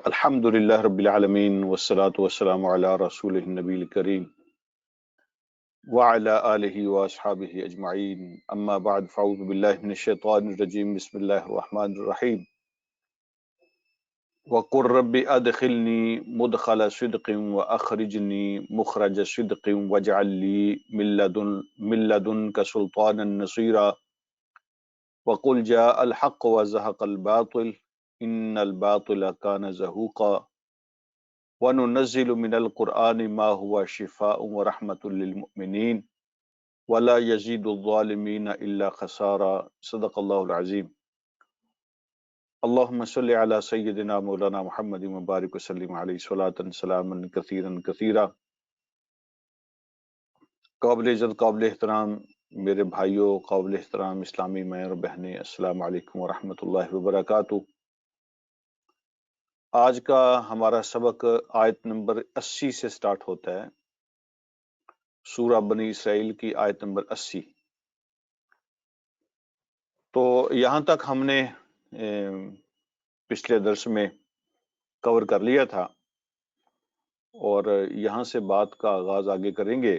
الحمد لله رب العالمين والصلاة والسلام على رسوله النبي الكريم وعلى آله وأصحابه أجمعين أما بعد فأعوذ بالله من الشيطان الرجيم بسم الله الرحمن الرحيم وقل رب أدخلني مدخل صدق وأخرجني مخرج صدق واجعل لي من لدنك سلطانا نصيرا وقل جاء الحق وزهق الباطل إن الباطل كان زهوقا وَنُنَزِّلُ مِنَ الْقُرْآنِ مَا هُوَ شِفَاءٌ وَرَحْمَةٌ لِّلْمُؤْمِنِينَ وَلَا يَزِيدُ الظَّالِمِينَ إِلَّا خَسَارًا صدق اللہ العظیم۔ اللہم صلی علی سیدنا مولانا محمد مبارک وسلم علیہ صلاۃ سلاما کثیرا کثیرا۔ قابل عزت قابل احترام میرے بھائیوں، قابل احترام اسلامی مائیں اور بہنیں، السلام علیکم ورحمۃ اللہ وبرکاتہ۔ آج کا ہمارا سبق آیت نمبر 80 سے سٹارٹ ہوتا ہے، سورہ بنی اسرائیل کی آیت نمبر 80۔ تو یہاں تک ہم نے پچھلے درس میں کور کر لیا تھا، اور یہاں سے بات کا آغاز آگے کریں گے۔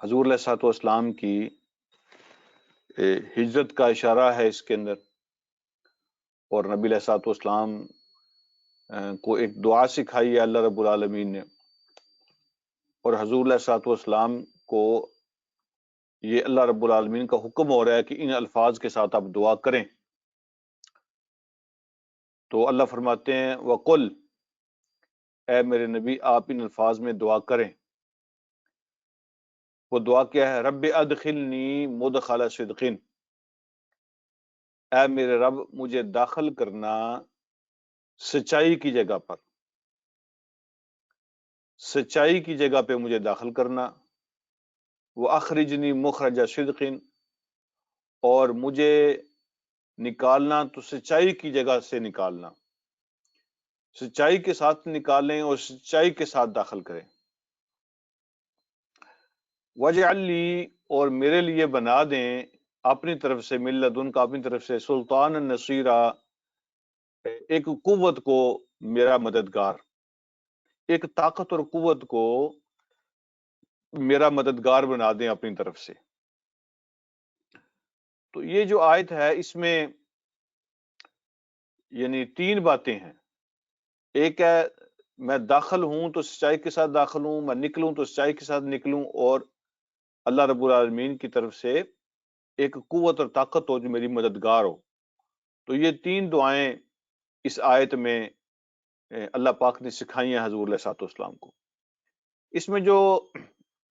حضور علیہ الصلوۃ والسلام کی ہجرت کا اشارہ ہے اس کے اندر، اور نبی علیہ الصلوۃ والسلام کو ایک دعا سکھائی ہے اللہ رب العالمین نے، اور حضور علیہ الصلوۃ والسلام کو یہ اللہ رب العالمین کا حکم ہو رہا ہے کہ ان الفاظ کے ساتھ آپ دعا کریں۔ تو اللہ فرماتے ہیں وَقُلْ، اے میرے نبی آپ ان الفاظ میں دعا کریں۔ وہ دعا کیا ہے؟ رب ادخلنی مدخل صدق، اے میرے رب مجھے داخل کرنا سچائی کی جگہ پر، سچائی کی جگہ پہ مجھے داخل کرنا۔ وَأَخْرِجْنِي مُخْرَجَ صِدْقٍ، اور مجھے نکالنا تو سچائی کی جگہ سے نکالنا، سچائی کے ساتھ نکالیں اور سچائی کے ساتھ داخل کریں۔ وَاجْعَلْ لِي، اور میرے لیے بنا دیں اپنی طرف سے، من لدنک اپنی طرف سے، سلطان النصیرہ، ایک قوت کو میرا مددگار، ایک طاقت اور قوت کو میرا مددگار بنا دیں اپنی طرف سے۔ تو یہ جو آیت ہے اس میں یعنی تین باتیں ہیں۔ ایک ہے میں داخل ہوں تو سچائی کے ساتھ داخل ہوں، میں نکلوں تو سچائی کے ساتھ نکلوں، اور اللہ رب العالمین کی طرف سے ایک قوت اور طاقت ہو جو میری مددگار ہو۔ تو یہ تین دعائیں اس آیت میں اللہ پاک نے سکھائی ہیں حضور علیہ الصلوۃ والسلام کو۔ اس میں جو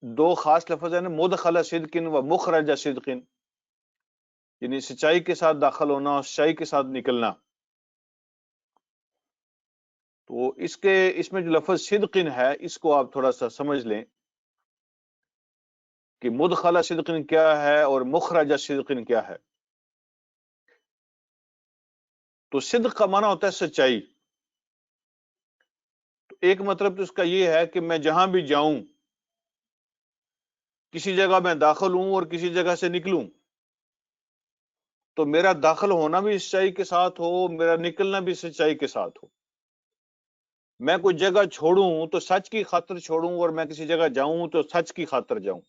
دو خاص لفظ ہیں نا، مدخل صدق و مخرج صدق، یعنی سچائی کے ساتھ داخل ہونا اور سچائی کے ساتھ نکلنا۔ تو اس میں جو لفظ صدق ہے اس کو آپ تھوڑا سا سمجھ لیں کہ مدخل صدق کیا ہے اور مخرج صدق کیا ہے۔ تو صدق کا معنی ہوتا ہے سچائی۔ تو ایک مطلب تو اس کا یہ ہے کہ میں جہاں بھی جاؤں، کسی جگہ میں داخل ہوں اور کسی جگہ سے نکلوں، تو میرا داخل ہونا بھی سچائی کے ساتھ ہو، میرا نکلنا بھی سچائی کے ساتھ ہو۔ میں کوئی جگہ چھوڑوں تو سچ کی خاطر چھوڑوں، اور میں کسی جگہ جاؤں تو سچ کی خاطر جاؤں،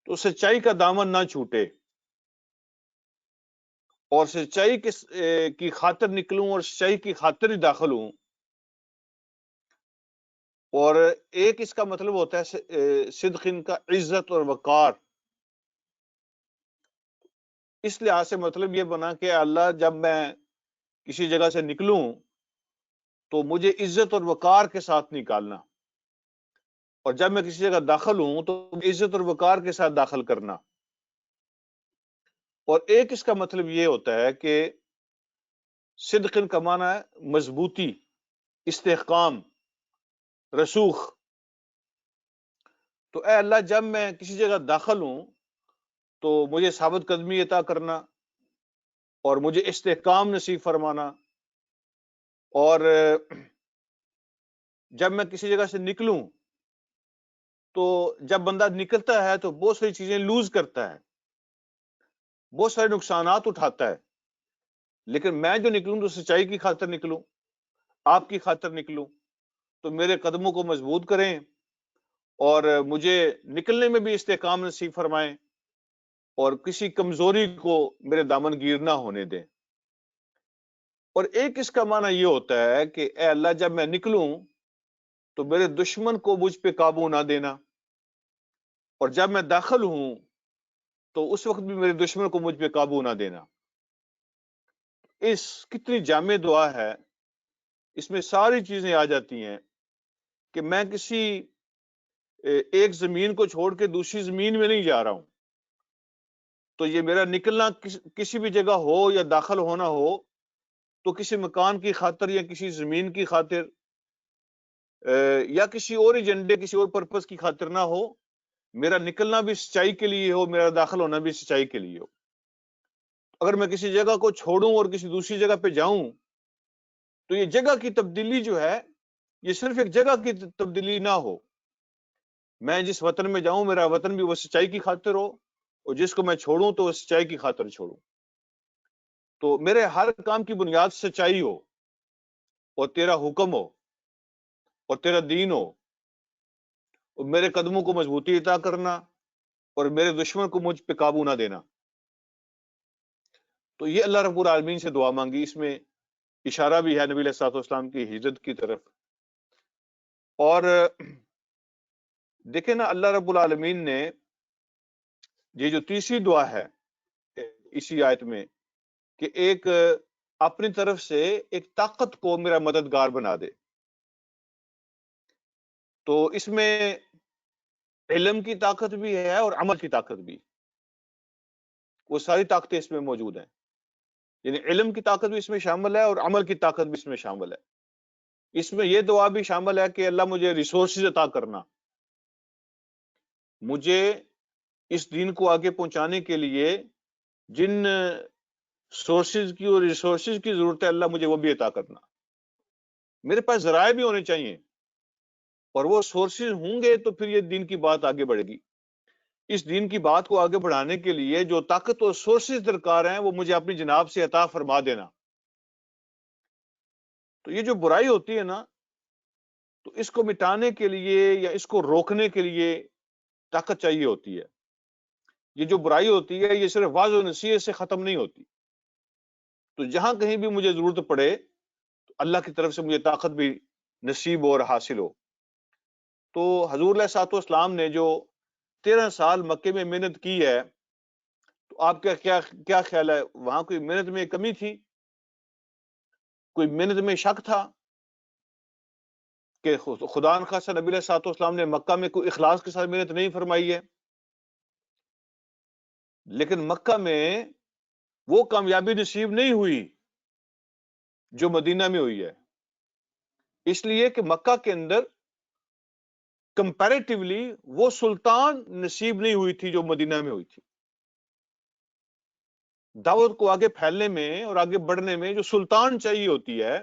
تو سچائی کا دامن نہ چھوٹے، اور سچائی کی خاطر نکلوں اور سچائی کی خاطر ہی داخل ہوں۔ اور ایک اس کا مطلب ہوتا ہے صدق کا عزت اور وقار۔ اس لحاظ سے مطلب یہ بنا کہ اللہ جب میں کسی جگہ سے نکلوں تو مجھے عزت اور وقار کے ساتھ نکالنا، اور جب میں کسی جگہ داخل ہوں تو عزت اور وقار کے ساتھ داخل کرنا۔ اور ایک اس کا مطلب یہ ہوتا ہے کہ صدق کا معنی ہے مضبوطی، استحکام، رسوخ۔ تو اے اللہ جب میں کسی جگہ داخل ہوں تو مجھے ثابت قدمی عطا کرنا، اور مجھے استحکام نصیب فرمانا، اور جب میں کسی جگہ سے نکلوں تو جب بندہ نکلتا ہے تو بہت ساری چیزیں لوز کرتا ہے، بہت سارے نقصانات اٹھاتا ہے، لیکن میں جو نکلوں تو سچائی کی خاطر نکلوں، آپ کی خاطر نکلوں، تو میرے قدموں کو مضبوط کریں اور مجھے نکلنے میں بھی استحکام نصیب فرمائیں اور کسی کمزوری کو میرے دامن گیر نہ ہونے دیں۔ اور ایک اس کا معنی یہ ہوتا ہے کہ اے اللہ جب میں نکلوں تو میرے دشمن کو مجھ پہ قابو نہ دینا، اور جب میں داخل ہوں تو اس وقت بھی میرے دشمن کو مجھ پہ قابو نہ دینا۔ اس کتنی جامع دعا ہے، اس میں ساری چیزیں آ جاتی ہیں کہ میں کسی ایک زمین کو چھوڑ کے دوسری زمین میں نہیں جا رہا ہوں، تو یہ میرا نکلنا کسی بھی جگہ ہو یا داخل ہونا ہو تو کسی مکان کی خاطر یا کسی زمین کی خاطر یا کسی اور ایجنڈے کسی اور پرپس کی خاطر نہ ہو، میرا نکلنا بھی سچائی کے لیے ہو، میرا داخل ہونا بھی سچائی کے لیے ہو۔ اگر میں کسی جگہ کو چھوڑوں اور کسی دوسری جگہ پہ جاؤں تو یہ جگہ کی تبدیلی جو ہے یہ صرف ایک جگہ کی تبدیلی نہ ہو، میں جس وطن میں جاؤں میرا وطن بھی وہ سچائی کی خاطر ہو، اور جس کو میں چھوڑوں تو وہ سچائی کی خاطر چھوڑوں، تو میرے ہر کام کی بنیاد سچائی ہو اور تیرا حکم ہو اور تیرا دین ہو، اور میرے قدموں کو مضبوطی عطا کرنا اور میرے دشمن کو مجھ پہ قابو نہ دینا۔ تو یہ اللہ رب العالمین سے دعا مانگی، اس میں اشارہ بھی ہے نبی علیہ الصلوۃ والسلام کی ہجرت کی طرف۔ اور دیکھیں نا اللہ رب العالمین نے یہ جو تیسری دعا ہے اسی آیت میں کہ ایک اپنی طرف سے ایک طاقت کو میرا مددگار بنا دے، تو اس میں علم کی طاقت بھی ہے اور عمل کی طاقت بھی، وہ ساری طاقتیں اس میں موجود ہیں، یعنی علم کی طاقت بھی اس میں شامل ہے اور عمل کی طاقت بھی اس میں شامل ہے۔ اس میں یہ دعا بھی شامل ہے کہ اللہ مجھے ریسورسز عطا کرنا، مجھے اس دین کو آگے پہنچانے کے لیے جن سورسز کی اور ریسورسز کی ضرورت ہے اللہ مجھے وہ بھی عطا کرنا، میرے پاس ذرائع بھی ہونے چاہیے، اور وہ سورسز ہوں گے تو پھر یہ دین کی بات آگے بڑھے گی۔ اس دین کی بات کو آگے بڑھانے کے لیے جو طاقت اور سورسز درکار ہیں وہ مجھے اپنی جناب سے عطا فرما دینا۔ تو یہ جو برائی ہوتی ہے نا، تو اس کو مٹانے کے لیے یا اس کو روکنے کے لیے طاقت چاہیے ہوتی ہے۔ یہ جو برائی ہوتی ہے یہ صرف واضح و نصیحت سے ختم نہیں ہوتی، تو جہاں کہیں بھی مجھے ضرورت پڑے تو اللہ کی طرف سے مجھے طاقت بھی نصیب اور حاصل ہو۔ تو حضور علیہ الصلوۃ والسلام نے جو 13 سال مکے میں محنت کی ہے، تو آپ کا کیا خیال ہے، وہاں کوئی محنت میں کمی تھی؟ کوئی محنت میں شک تھا کہ خدا نخواستہ نبی علیہ الصلوۃ والسلام نے مکہ میں کوئی اخلاص کے ساتھ محنت نہیں فرمائی ہے؟ لیکن مکہ میں وہ کامیابی نصیب نہیں ہوئی جو مدینہ میں ہوئی ہے، اس لیے کہ مکہ کے اندر کمپیریٹیولی وہ سلطان نصیب نہیں ہوئی تھی جو مدینہ میں ہوئی تھی۔ دعوت کو آگے پھیلنے میں اور آگے بڑھنے میں جو سلطان چاہیے ہوتی ہے،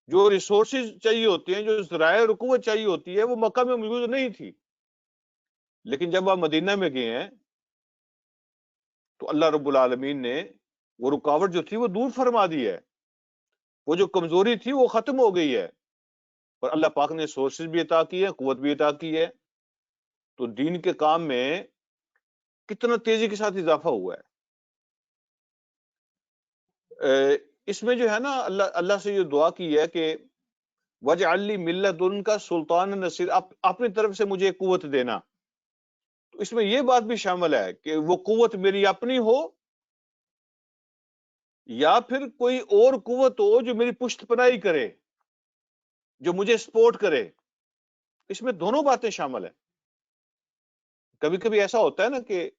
جو ریسورسز چاہیے ہوتی ہیں، جو ذرائع اور قوت چاہیے ہوتی ہے، وہ مکہ میں موجود نہیں تھی۔ لیکن جب آپ مدینہ میں گئے ہیں تو اللہ رب العالمین نے وہ رکاوٹ جو تھی وہ دور فرما دی ہے، وہ جو کمزوری تھی وہ ختم ہو گئی ہے، اور اللہ پاک نے سورسز بھی عطا کی ہے، قوت بھی عطا کی ہے، تو دین کے کام میں کتنا تیزی کے ساتھ اضافہ ہوا ہے۔ اس میں جو ہے نا اللہ سے یہ دعا کی ہے کہ وجعل لی من لدنک سلطان نصیر، اپنی طرف سے مجھے قوت دینا۔ تو اس میں یہ بات بھی شامل ہے کہ وہ قوت میری اپنی ہو یا پھر کوئی اور قوت ہو جو میری پشت پناہی کرے، جو مجھے سپورٹ کرے۔ اس میں دونوں باتیں شامل ہیں۔ کبھی کبھی ایسا ہوتا ہے نا کہ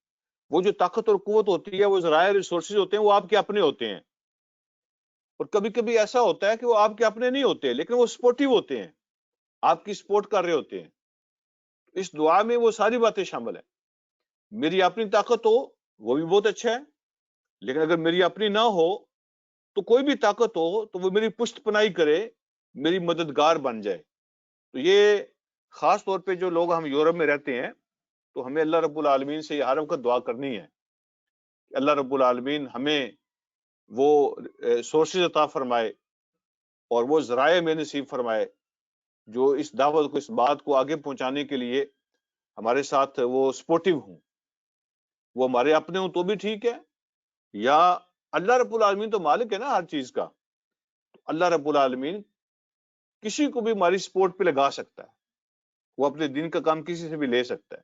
وہ جو طاقت اور قوت ہوتی ہے، وہ ذرائع ریسورسز ہوتے ہیں، وہ آپ کے اپنے ہوتے ہیں، اور کبھی کبھی ایسا ہوتا ہے کہ وہ آپ کے اپنے نہیں ہوتے لیکن وہ سپورٹیو ہوتے ہیں، آپ کی سپورٹ کر رہے ہوتے ہیں۔ اس دعا میں وہ ساری باتیں شامل ہیں۔ میری اپنی طاقت ہو وہ بھی بہت اچھا ہے، لیکن اگر میری اپنی نہ ہو تو کوئی بھی طاقت ہو تو وہ میری پشت پناہی کرے، میری مددگار بن جائے۔ تو یہ خاص طور پہ جو لوگ ہم یورپ میں رہتے ہیں تو ہمیں اللہ رب العالمین سے یہ ہر وقت دعا کرنی ہے کہ اللہ رب العالمین ہمیں وہ سورسز عطا فرمائے اور وہ ذرائع میں نصیب فرمائے جو اس دعوت کو، اس بات کو آگے پہنچانے کے لیے ہمارے ساتھ وہ سپورٹیو ہوں. وہ ہمارے اپنے ہوں تو بھی ٹھیک ہے، یا اللہ رب العالمین تو مالک ہے نا ہر چیز کا، اللہ رب العالمین کسی کو بھی ہماری سپورٹ پہ لگا سکتا ہے، وہ اپنے دین کا کام کسی سے بھی لے سکتا ہے.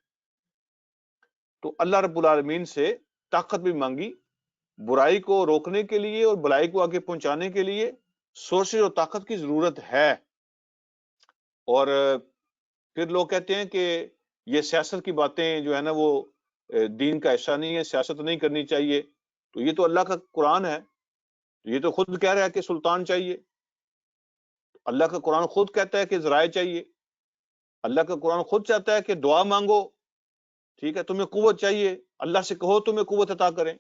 تو اللہ رب العالمین سے طاقت بھی مانگی برائی کو روکنے کے لیے اور بلائی کو آگے پہنچانے کے لیے. سورسز اور طاقت کی ضرورت ہے. اور پھر لوگ کہتے ہیں کہ یہ سیاست کی باتیں جو ہے نا وہ دین کا حصہ نہیں ہے، سیاست نہیں کرنی چاہیے. تو یہ تو اللہ کا قرآن ہے، یہ تو خود کہہ رہا ہے کہ سلطان چاہیے. اللہ کا قرآن خود کہتا ہے کہ ذرائع چاہیے. اللہ کا قرآن خود چاہتا ہے کہ دعا مانگو، ٹھیک ہے، تمہیں قوت چاہیے، اللہ سے کہو تمہیں قوت عطا کریں.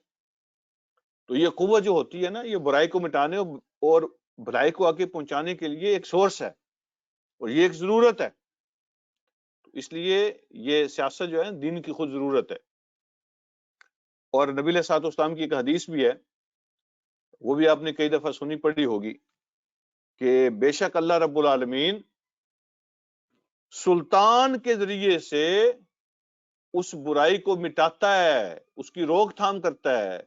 تو یہ قوت جو ہوتی ہے نا، یہ برائی کو مٹانے اور بھلائی کو آگے پہنچانے کے لیے ایک سورس ہے اور یہ ایک ضرورت ہے. اس لیے یہ سیاست جو ہے دین کی خود ضرورت ہے. اور نبی علیہ الصلوۃ والسلام کی ایک حدیث بھی ہے، وہ بھی آپ نے کئی دفعہ سنی پڑھی ہوگی، کہ بے شک اللہ رب العالمین سلطان کے ذریعے سے اس برائی کو مٹاتا ہے، اس کی روک تھام کرتا ہے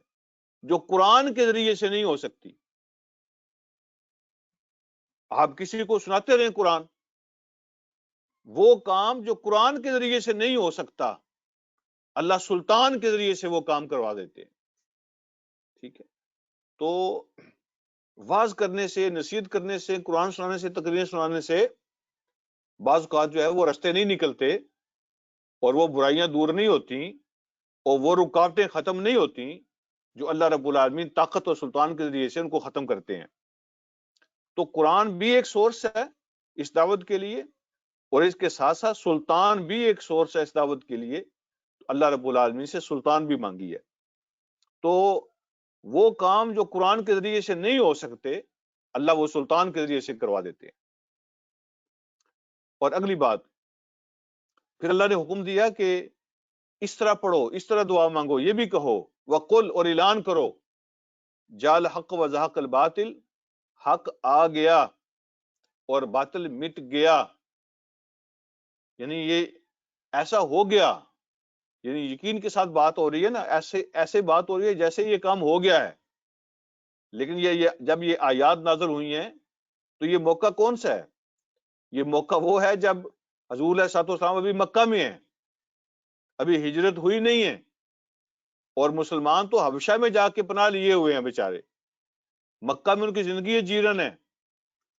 جو قرآن کے ذریعے سے نہیں ہو سکتی. آپ کسی کو سناتے رہیں قرآن، وہ کام جو قرآن کے ذریعے سے نہیں ہو سکتا اللہ سلطان کے ذریعے سے وہ کام کروا دیتے ہیں. ٹھیک ہے، تو واز کرنے سے، نصیحت کرنے سے، قرآن سنانے سے، تقریریں سنانے سے بعض اوقات جو ہے وہ رستے نہیں نکلتے اور وہ برائیاں دور نہیں ہوتی اور وہ رکاوٹیں ختم نہیں ہوتی جو اللہ رب العالمین طاقت اور سلطان کے ذریعے سے ان کو ختم کرتے ہیں. تو قرآن بھی ایک سورس ہے اس دعوت کے لیے، اور اس کے ساتھ ساتھ سلطان بھی ایک سورس ہے اس دعوت کے لیے. اللہ رب العالمین سے سلطان بھی مانگی ہے. تو وہ کام جو قرآن کے ذریعے سے نہیں ہو سکتے اللہ وہ سلطان کے ذریعے سے کروا دیتے ہیں. اور اگلی بات، پھر اللہ نے حکم دیا کہ اس طرح پڑھو، اس طرح دعا مانگو، یہ بھی کہو وقل، اور اعلان کرو، جال حق و زحق الباطل، حق آ گیا اور باطل مٹ گیا. یعنی یہ ایسا ہو گیا، یعنی یقین کے ساتھ بات ہو رہی ہے نا، ایسے بات ہو رہی ہے جیسے یہ کام ہو گیا ہے. لیکن یہ جب یہ آیات نازل ہوئی ہیں تو یہ موقع کون سا ہے؟ یہ موقع وہ ہے جب حضور علیہ الصلوۃ والسلام ابھی مکہ میں ہیں، ابھی ہجرت ہوئی نہیں ہے، اور مسلمان تو حبشہ میں جا کے پناہ لیے ہوئے ہیں بیچارے. مکہ میں ان کی زندگی جیرن ہے،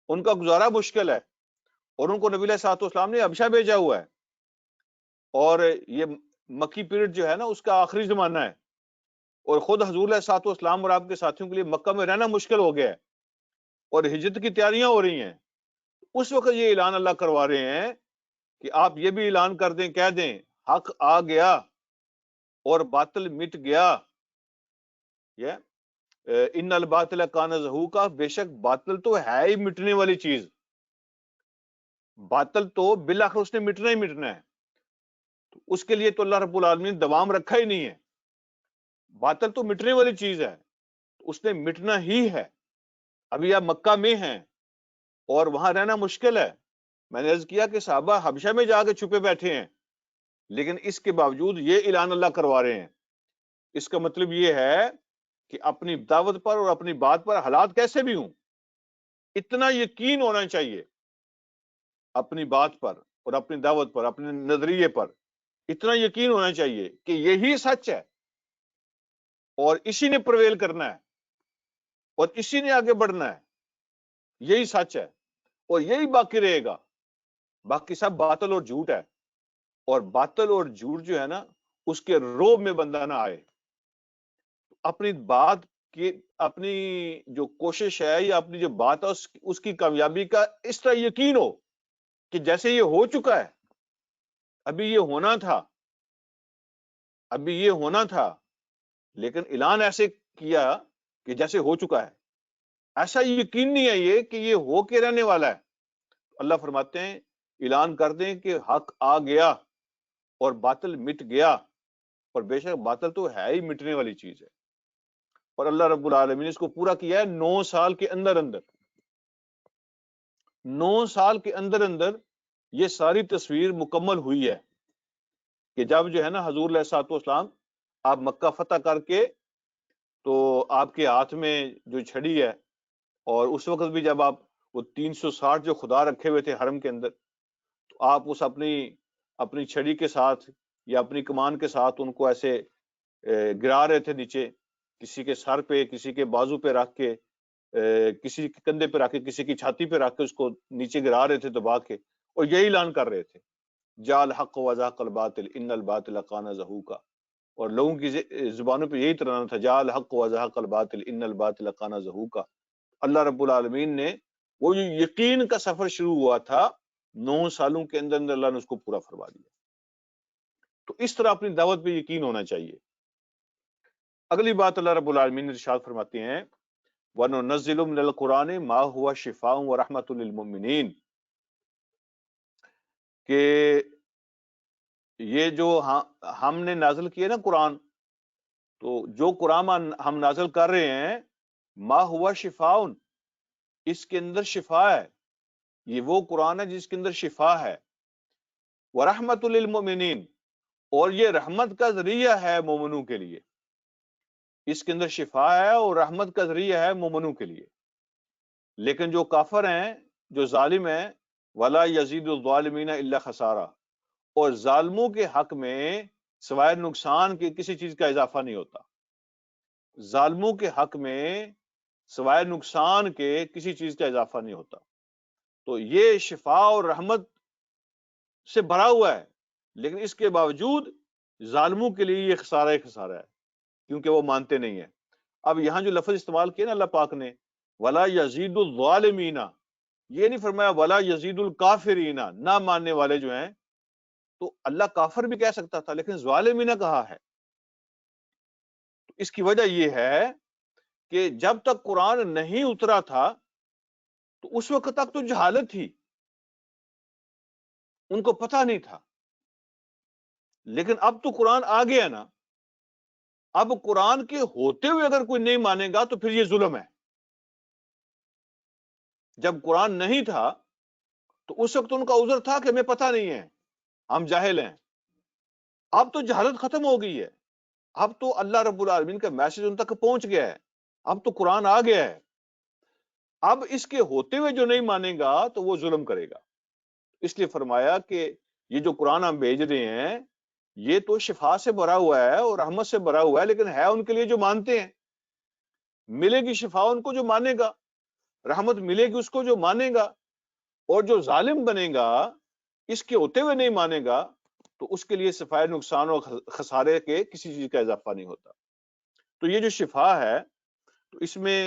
ان کا گزارا مشکل ہے، اور ان کو نبی علیہ الصلوۃ والسلام نے حبشہ بھیجا ہوا ہے. اور یہ مکی پیریڈ جو ہے نا اس کا آخری زمانہ ہے، اور خود حضور علیہ الصلوۃ والسلام اور آپ کے ساتھیوں کے لیے مکہ میں رہنا مشکل ہو گیا ہے اور ہجرت کی تیاریاں ہو رہی ہیں. اس وقت یہ اعلان اللہ کروا رہے ہیں کہ آپ یہ بھی اعلان کر دیں، کہہ دیں حق آ گیا اور باطل مٹ گیا. ان الباطل کان زہوقا، بے شک باطل تو ہے ہی مٹنے والی چیز، باطل تو بالآخر اس نے مٹنا ہی مٹنا ہے. تو اس کے لیے تو اللہ رب العالمین نے دوام رکھا ہی نہیں ہے. باطل تو مٹنے والی چیز ہے، اس نے مٹنا ہی ہے. ابھی آپ مکہ میں ہیں اور وہاں رہنا مشکل ہے. میں نے عرض کیا کہ صحابہ حبشہ میں جا کے چھپے بیٹھے ہیں، لیکن اس کے باوجود یہ اعلان اللہ کروا رہے ہیں. اس کا مطلب یہ ہے کہ اپنی دعوت پر اور اپنی بات پر حالات کیسے بھی ہوں، اتنا یقین ہونا چاہیے اپنی بات پر اور اپنی دعوت پر، اپنے نظریے پر اتنا یقین ہونا چاہیے کہ یہی سچ ہے اور اسی نے پرویل کرنا ہے اور اسی نے آگے بڑھنا ہے. یہی سچ ہے اور یہی باقی رہے گا، باقی سب باطل اور جھوٹ ہے. اور باطل اور جھوٹ جو ہے نا اس کے روب میں بندہ نہ آئے. اپنی بات کی، اپنی جو کوشش ہے یا اپنی جو بات ہے اس کی کامیابی کا اس طرح یقین ہو کہ جیسے یہ ہو چکا ہے، ابھی یہ ہونا تھا، ابھی یہ ہونا تھا، لیکن اعلان ایسے کیا کہ جیسے ہو چکا ہے. ایسا یقین نہیں ہے یہ کہ یہ ہو کے رہنے والا ہے. اللہ فرماتے ہیں اعلان کر دیں کہ حق آ گیا اور باطل مٹ گیا، اور بے شک باطل تو ہے ہی مٹنے والی چیز ہے. اور اللہ رب العالمین نے اس کو پورا کیا ہے 9 سال کے اندر اندر. 9 سال کے اندر اندر یہ ساری تصویر مکمل ہوئی ہے کہ جب جو ہے نا حضور علیہ الصلوۃ والسلام آپ مکہ فتح کر کے تو آپ کے ہاتھ میں جو چھڑی ہے، اور اس وقت بھی جب آپ وہ 360 جو خدا رکھے ہوئے تھے حرم کے اندر، تو آپ اس اپنی چھڑی کے ساتھ یا اپنی کمان کے ساتھ ان کو ایسے گرا رہے تھے نیچے، کسی کے سر پہ، کسی کے بازو پہ رکھ کے، کسی کے کندھے پہ رکھ کے، کسی کی چھاتی پہ رکھ کے اس کو نیچے گرا رہے تھے دبا کے، اور یہی اعلان کر رہے تھے جا الحق وزاق الباطل ان الباطل کان زہوقا. اور لوگوں کی زبانوں پہ یہی ترانہ تھا جا الحق وزاق الباطل ان الباطل کان زہوقا. اللہ رب العالمین نے وہ جو یقین کا سفر شروع ہوا تھا 9 سالوں کے اندر اندر اللہ نے اس کو پورا فرما دیا. تو اس طرح اپنی دعوت پہ یقین ہونا چاہیے. اگلی بات اللہ رب العالمین ارشاد فرماتے ہیں وَنُنَزِّلُ مِنَ الْقُرْآنِ مَا هُوَ شِفَاءٌ وَرَحْمَةٌ لِّلْمُؤْمِنِينَ، کہ یہ جو ہم نے نازل کیا نا قرآن، تو جو قرآن ہم نازل کر رہے ہیں ما ہوا شفاء، اس کے اندر شفا ہے. یہ وہ قرآن ہے جس کے اندر شفا ہے. وَرَحْمَةٌ لِّلْمُؤْمِنِينَ، اور یہ رحمت کا ذریعہ ہے مومنوں کے لیے. اس کے اندر شفا ہے اور رحمت کا ذریعہ ہے مومنوں کے لیے. لیکن جو کافر ہیں، جو ظالم ہیں، وَلَا يَزِيدُ الظَّالِمِينَ إِلَّا خَسَارًا، اور ظالموں کے حق میں سوائے نقصان کے کسی چیز کا اضافہ نہیں ہوتا. ظالموں کے حق میں سوائے نقصان کے کسی چیز کا اضافہ نہیں ہوتا. تو یہ شفا اور رحمت سے بھرا ہوا ہے، لیکن اس کے باوجود ظالموں کے لیے یہ خسارہ ہی خسارہ ہے، کیونکہ وہ مانتے نہیں ہیں. اب یہاں جو لفظ استعمال کیا نا اللہ پاک نے ولا یزید الظالمین، یہ نہیں فرمایا ولا یزید الکافرین، نہ ماننے والے جو ہیں. تو اللہ کافر بھی کہہ سکتا تھا، لیکن ظالمین کہا ہے. تو اس کی وجہ یہ ہے کہ جب تک قرآن نہیں اترا تھا تو اس وقت تک تو جہالت تھی، ان کو پتہ نہیں تھا. لیکن اب تو قرآن آ گیا نا، اب قرآن کے ہوتے ہوئے اگر کوئی نہیں مانے گا تو پھر یہ ظلم ہے. جب قرآن نہیں تھا تو اس وقت ان کا عذر تھا کہ ہمیں پتہ نہیں ہے، ہم جاہل ہیں. اب تو جہالت ختم ہو گئی ہے، اب تو اللہ رب العالمین کا میسج ان تک پہنچ گیا ہے، اب تو قرآن آ گیا ہے. اب اس کے ہوتے ہوئے جو نہیں مانے گا تو وہ ظلم کرے گا. اس لیے فرمایا کہ یہ جو قرآن ہم بھیج رہے ہیں یہ تو شفا سے بھرا ہوا ہے اور رحمت سے بھرا ہوا ہے، لیکن ہے ان کے لیے جو مانتے ہیں. ملے گی شفا ان کو جو مانے گا، رحمت ملے گی اس کو جو مانے گا. اور جو ظالم بنے گا، اس کے ہوتے ہوئے نہیں مانے گا، تو اس کے لیے صفائے نقصان اور خسارے کے کسی چیز کا اضافہ نہیں ہوتا. تو یہ جو شفا ہے تو اس میں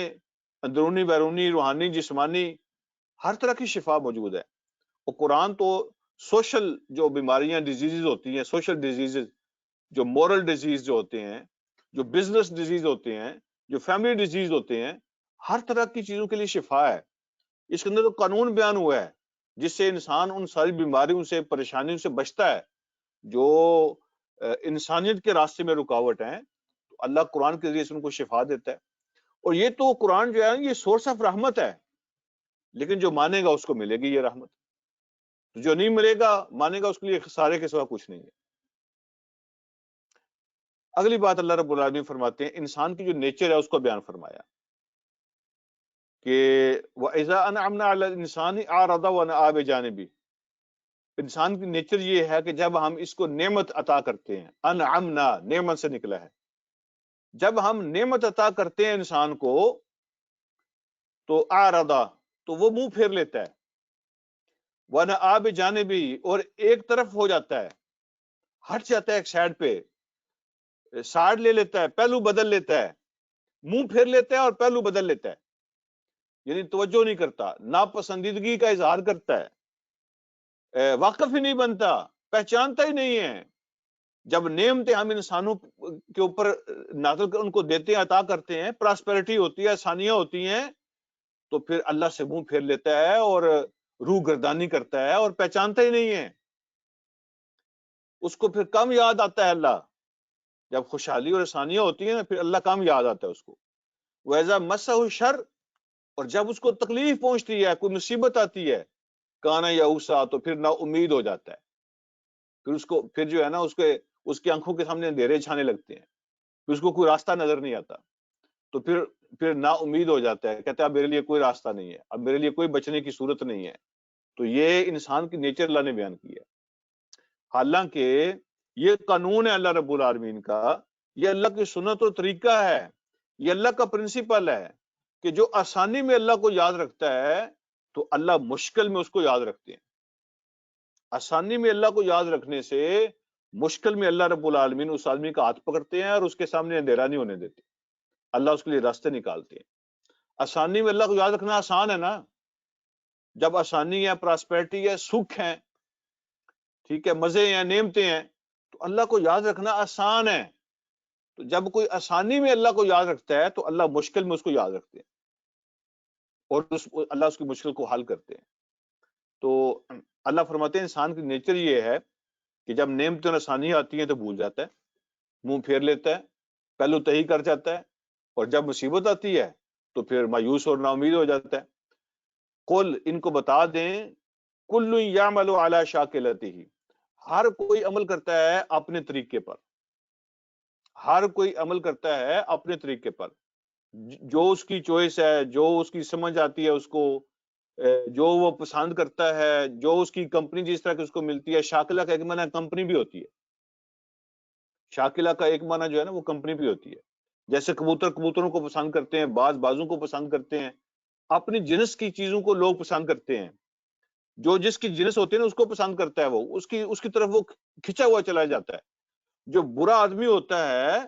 اندرونی بیرونی روحانی جسمانی ہر طرح کی شفا موجود ہے. اور قرآن تو سوشل جو بیماریاں ڈیزیز ہوتی ہیں، سوشل ڈیزیز، جو مورل ڈیزیز جو ہوتے ہیں، جو بزنس ڈیزیز ہوتے ہیں، جو فیملی ڈیزیز ہوتے ہیں، ہر طرح کی چیزوں کے لیے شفا ہے. اس کے اندر تو قانون بیان ہوا ہے جس سے انسان ان ساری بیماریوں سے، پریشانیوں سے بچتا ہے جو انسانیت کے راستے میں رکاوٹ ہیں. تو اللہ قرآن کے ذریعے سے ان کو شفا دیتا ہے. اور یہ تو قرآن جو ہے یہ سورس آف رحمت ہے، لیکن جو مانے گا اس کو ملے گی یہ رحمت، جو نہیں ملے گا مانے گا اس کے لیے خسارے کے سوا کچھ نہیں ہے. اگلی بات اللہ رب العالمین فرماتے ہیں انسان کی جو نیچر ہے اس کو بیان فرمایا کہ وَإِذَا أَنْعَمْنَا عَلَى الْإِنسَانِ أَعْرَضَ وَنَأَىٰ بِجَانِبِهِ. انسان کی نیچر یہ ہے کہ جب ہم اس کو نعمت عطا کرتے ہیں، انعمنا نعمت سے نکلا ہے، جب ہم نعمت عطا کرتے ہیں انسان کو تو اعرضا تو وہ منہ پھیر لیتا ہے، وَنَأَىٰ بِجَانِبِهِ اور ایک طرف ہو جاتا ہے، ہٹ جاتا ہے ایک سائڈ پہ، سائڈ لے لیتا ہے، پہلو بدل لیتا ہے، منہ پھیر لیتا ہے اور پہلو بدل لیتا ہے، یعنی توجہ نہیں کرتا، ناپسندیدگی کا اظہار کرتا ہے، واقف ہی نہیں بنتا، پہچانتا ہی نہیں ہے. جب نعمتیں ہم انسانوں کے اوپر نازل کر ان کو دیتے ہیں، عطا کرتے ہیں، پراسپیرٹی ہوتی ہے، آسانیاں ہوتی ہیں، تو پھر اللہ سے منہ پھیر لیتا ہے اور روح گردانی کرتا ہے اور پہچانتا ہی نہیں ہے. اس کو پھر کم یاد آتا ہے اللہ، جب خوشحالی اور آسانیاں ہوتی ہیں نا پھر اللہ کم یاد آتا ہے اس کو. وَإِذَا مَسَّهُ الشَّرُّ، اور جب اس کو تکلیف پہنچتی ہے، کوئی مصیبت آتی ہے، کانا یئوسا، تو پھر نا امید ہو جاتا ہے، پھر اس کو پھر جو ہے نا اس کی آنکھوں کے سامنے اندھیرے چھانے لگتے ہیں، پھر اس کو کوئی راستہ نظر نہیں آتا، تو پھر نا امید ہو جاتا ہے، کہتا ہے اب میرے لیے کوئی راستہ نہیں ہے، اب میرے لیے کوئی بچنے کی صورت نہیں ہے. تو یہ انسان کی نیچر اللہ نے بیان کی ہے. حالانکہ یہ قانون ہے اللہ رب العالمین کا، یہ اللہ کی سنت و طریقہ ہے، یہ اللہ کا پرنسپل ہے کہ جو آسانی میں اللہ کو یاد رکھتا ہے تو اللہ مشکل میں اس کو یاد رکھتے ہیں. آسانی میں اللہ کو یاد رکھنے سے مشکل میں اللہ رب العالمین اس آدمی کا ہاتھ پکڑتے ہیں اور اس کے سامنے اندھیرا نہیں ہونے دیتے، اللہ اس کے لیے راستے نکالتے ہیں. آسانی میں اللہ کو یاد رکھنا آسان ہے نا، جب آسانی ہے، پراسپیرٹی ہے، سکھ ہے، ٹھیک ہے، مزے ہیں، نعمتیں ہیں، تو اللہ کو یاد رکھنا آسان ہے. تو جب کوئی آسانی میں اللہ کو یاد رکھتا ہے تو اللہ مشکل میں اس کو یاد رکھتے ہیں اور اللہ اس کی مشکل کو حل کرتے ہیں. تو اللہ فرماتے ہیں انسان کی نیچر یہ ہے کہ جب نعمتیں اور آسانی آتی ہیں تو بھول جاتا ہے، منہ پھیر لیتا ہے، پہلو تہی کر جاتا ہے، اور جب مصیبت آتی ہے تو پھر مایوس اور نا امید ہو جاتا ہے. قل، ان کو بتا دیں، کل یعمل علی شاکلتہ، ہر کوئی عمل کرتا ہے اپنے طریقے پر، ہر کوئی عمل کرتا ہے اپنے طریقے پر، جو اس کی چوائس ہے، جو اس کی سمجھ آتی ہے اس کو، جو وہ پسند کرتا ہے، جو اس کی کمپنی جس طرح کی اس کو ملتی ہے. شاکلہ کا ایک معنی کمپنی بھی ہوتی ہے، شاکلہ کا ایک معنی جو ہے نا وہ کمپنی بھی ہوتی ہے. جیسے کبوتر کبوتروں کو پسند کرتے ہیں، باز بازوں کو پسند کرتے ہیں، اپنی جنس کی چیزوں کو لوگ پسند کرتے ہیں. جو جس کی جنس ہوتی ہے نا اس کو پسند کرتا ہے، وہ اس کی طرف وہ کھنچا ہوا چلا جاتا ہے. جو برا آدمی ہوتا ہے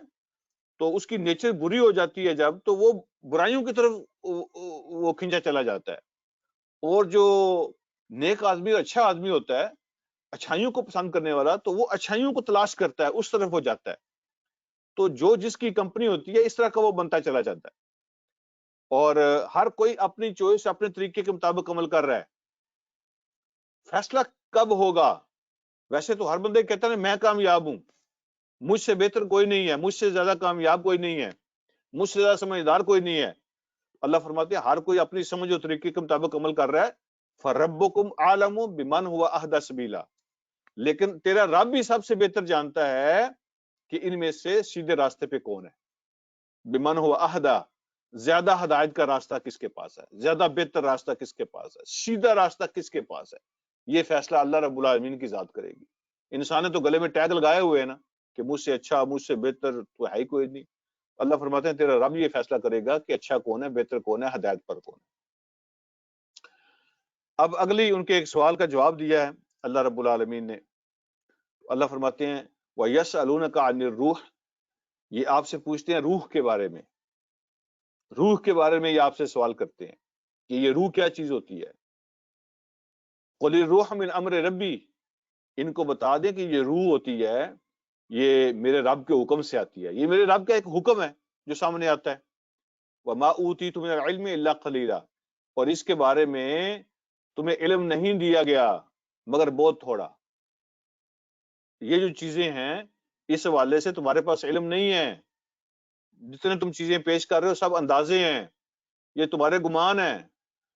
تو اس کی نیچر بری ہو جاتی ہے جب، تو وہ برائیوں کی طرف وہ کھنچا چلا جاتا ہے. اور جو نیک آدمی، اچھا آدمی ہوتا ہے، اچھائیوں کو پسند کرنے والا، تو وہ اچھائیوں کو تلاش کرتا ہے، اس طرف وہ جاتا ہے. تو جو جس کی کمپنی ہوتی ہے اس طرح کا وہ بنتا چلا جاتا ہے. اور ہر کوئی اپنی چوائس، اپنے طریقے کے مطابق عمل کر رہا ہے. فیصلہ کب ہوگا؟ ویسے تو ہر بندے کہتا ہے میں کامیاب ہوں، مجھ سے بہتر کوئی نہیں ہے، مجھ سے زیادہ کامیاب کوئی نہیں ہے، مجھ سے زیادہ سمجھدار کوئی نہیں ہے. اللہ فرماتے ہیں ہر کوئی اپنی سمجھ و طریقے کے مطابق عمل کر رہا ہے. فَرَبُّكُمْ أَعْلَمُ بِمَنْ هُوَ أَهْدَىٰ سَبِيلًا، لیکن تیرا رب بھی سب سے بہتر جانتا ہے کہ ان میں سے سیدھے راستے پہ کون ہے. بِمَنْ هُوَ أَهْدَىٰ، زیادہ ہدایت کا راستہ کس کے پاس ہے، زیادہ بہتر راستہ کس کے پاس ہے، سیدھا راستہ کس کے پاس ہے. یہ فیصلہ اللہ رب العالمین کی ذات کرے گی. انسان نے تو گلے میں ٹیگ لگائے ہوئے ہیں نا کہ مجھ سے اچھا، مجھ سے بہتر تو ہے ہی کوئی نہیں. اللہ فرماتے ہیں تیرا رب یہ فیصلہ کرے گا کہ اچھا کون ہے، بہتر کون ہے، ہدایت پر کون ہے. اب اگلی ان کے ایک سوال کا جواب دیا ہے اللہ رب العالمین نے. اللہ فرماتے ہیں وَيَسْأَلُونَكَ عَنِ الرُّوحِ، یہ آپ سے پوچھتے ہیں روح کے بارے میں، روح کے بارے میں یہ آپ سے سوال کرتے ہیں کہ یہ روح کیا چیز ہوتی ہے. قُلِ الرُّوحُ مِنْ أَمْرِ رَبِّي، ان کو بتا دیں کہ یہ روح ہوتی ہے، یہ میرے رب کے حکم سے آتی ہے، یہ میرے رب کا ایک حکم ہے جو سامنے آتا ہے. وَمَا أُوتِيتُم مِنَ الْعِلْمِ إِلَّا قَلِيلًا، اور اس کے بارے میں تمہیں علم نہیں دیا گیا مگر بہت تھوڑا. یہ جو چیزیں ہیں اس حوالے سے تمہارے پاس علم نہیں ہے، جتنے تم چیزیں پیش کر رہے ہو سب اندازے ہیں، یہ تمہارے گمان ہیں،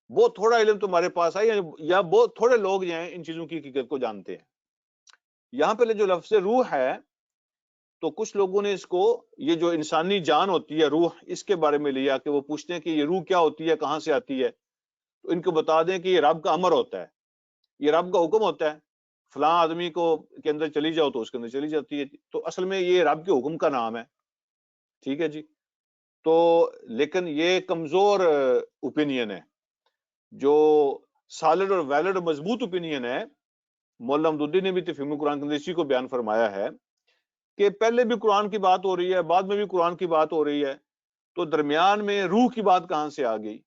بہت تھوڑا علم تمہارے پاس ہے، یا بہت تھوڑے لوگ جو ہیں ان چیزوں کی حقیقت کو جانتے ہیں. یہاں پہ جو لفظ روح ہے تو کچھ لوگوں نے اس کو، یہ جو انسانی جان ہوتی ہے روح، اس کے بارے میں لیا کہ وہ پوچھتے ہیں کہ یہ روح کیا ہوتی ہے، کہاں سے آتی ہے. تو ان کو بتا دیں کہ یہ رب کا امر ہوتا ہے، یہ رب کا حکم ہوتا ہے. فلاں آدمی کو کے اندر چلی جاؤ تو اس کے اندر چلی جاتی ہے. تو اصل میں یہ رب کے حکم کا نام ہے، ٹھیک ہے جی. تو لیکن یہ کمزور اوپینین ہے. جو سالڈ اور ویلڈ اور مضبوط اوپینین ہے، مولانا حمد الدین نے بھی تفہیم قرآن کے اسی کو بیان فرمایا ہے کہ پہلے بھی قرآن کی بات ہو رہی ہے، بعد میں بھی قرآن کی بات ہو رہی ہے، تو درمیان میں روح کی بات کہاں سے آ گئی؟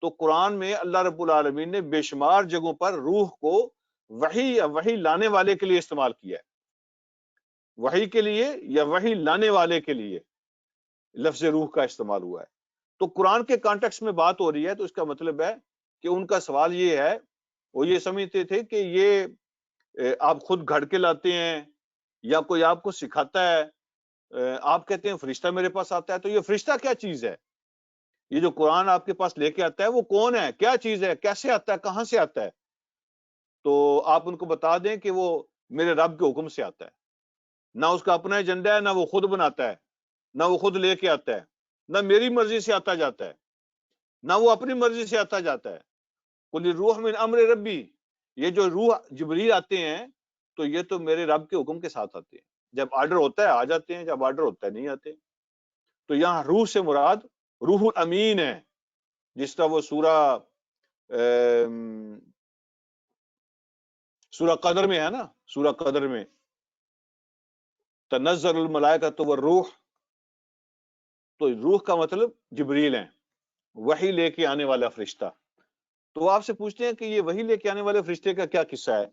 تو قرآن میں اللہ رب العالمین نے بے شمار جگہوں پر روح کو وحی یا وحی لانے والے کے لیے استعمال کیا ہے. وحی کے لیے یا وحی لانے والے کے لیے لفظ روح کا استعمال ہوا ہے. تو قرآن کے کانٹیکس میں بات ہو رہی ہے تو اس کا مطلب ہے کہ ان کا سوال یہ ہے، وہ یہ سمجھتے تھے کہ یہ آپ خود گھڑ کے لاتے ہیں یا کوئی آپ کو سکھاتا ہے. آپ کہتے ہیں فرشتہ میرے پاس آتا ہے، تو یہ فرشتہ کیا چیز ہے؟ یہ جو قرآن آپ کے پاس لے کے آتا ہے وہ کون ہے، کیا چیز ہے، کیسے آتا ہے، کہاں سے آتا ہے؟ تو آپ ان کو بتا دیں کہ وہ میرے رب کے حکم سے آتا ہے، نہ اس کا اپنا ایجنڈا ہے، نہ وہ خود بناتا ہے، نہ وہ خود لے کے آتا ہے، نہ میری مرضی سے آتا جاتا ہے، نہ وہ اپنی مرضی سے آتا جاتا ہے۔ قل الروح من امر ربی، یہ جو روح جبریل آتے ہیں تو یہ تو میرے رب کے حکم کے ساتھ آتے ہیں، جب آرڈر ہوتا ہے آ جاتے ہیں، جب آرڈر ہوتا ہے نہیں آتے۔ تو یہاں روح سے مراد روح الامین ہے، جس طرح وہ سورہ قدر میں ہے نا، سورہ قدر میں تنزل الملائکۃ والروح، تو روح کا مطلب جبریل ہیں، وحی لے کے آنے والا فرشتہ۔ تو وہ آپ سے پوچھتے ہیں کہ یہ وحی لے کے آنے والے فرشتے کا کیا قصہ ہے،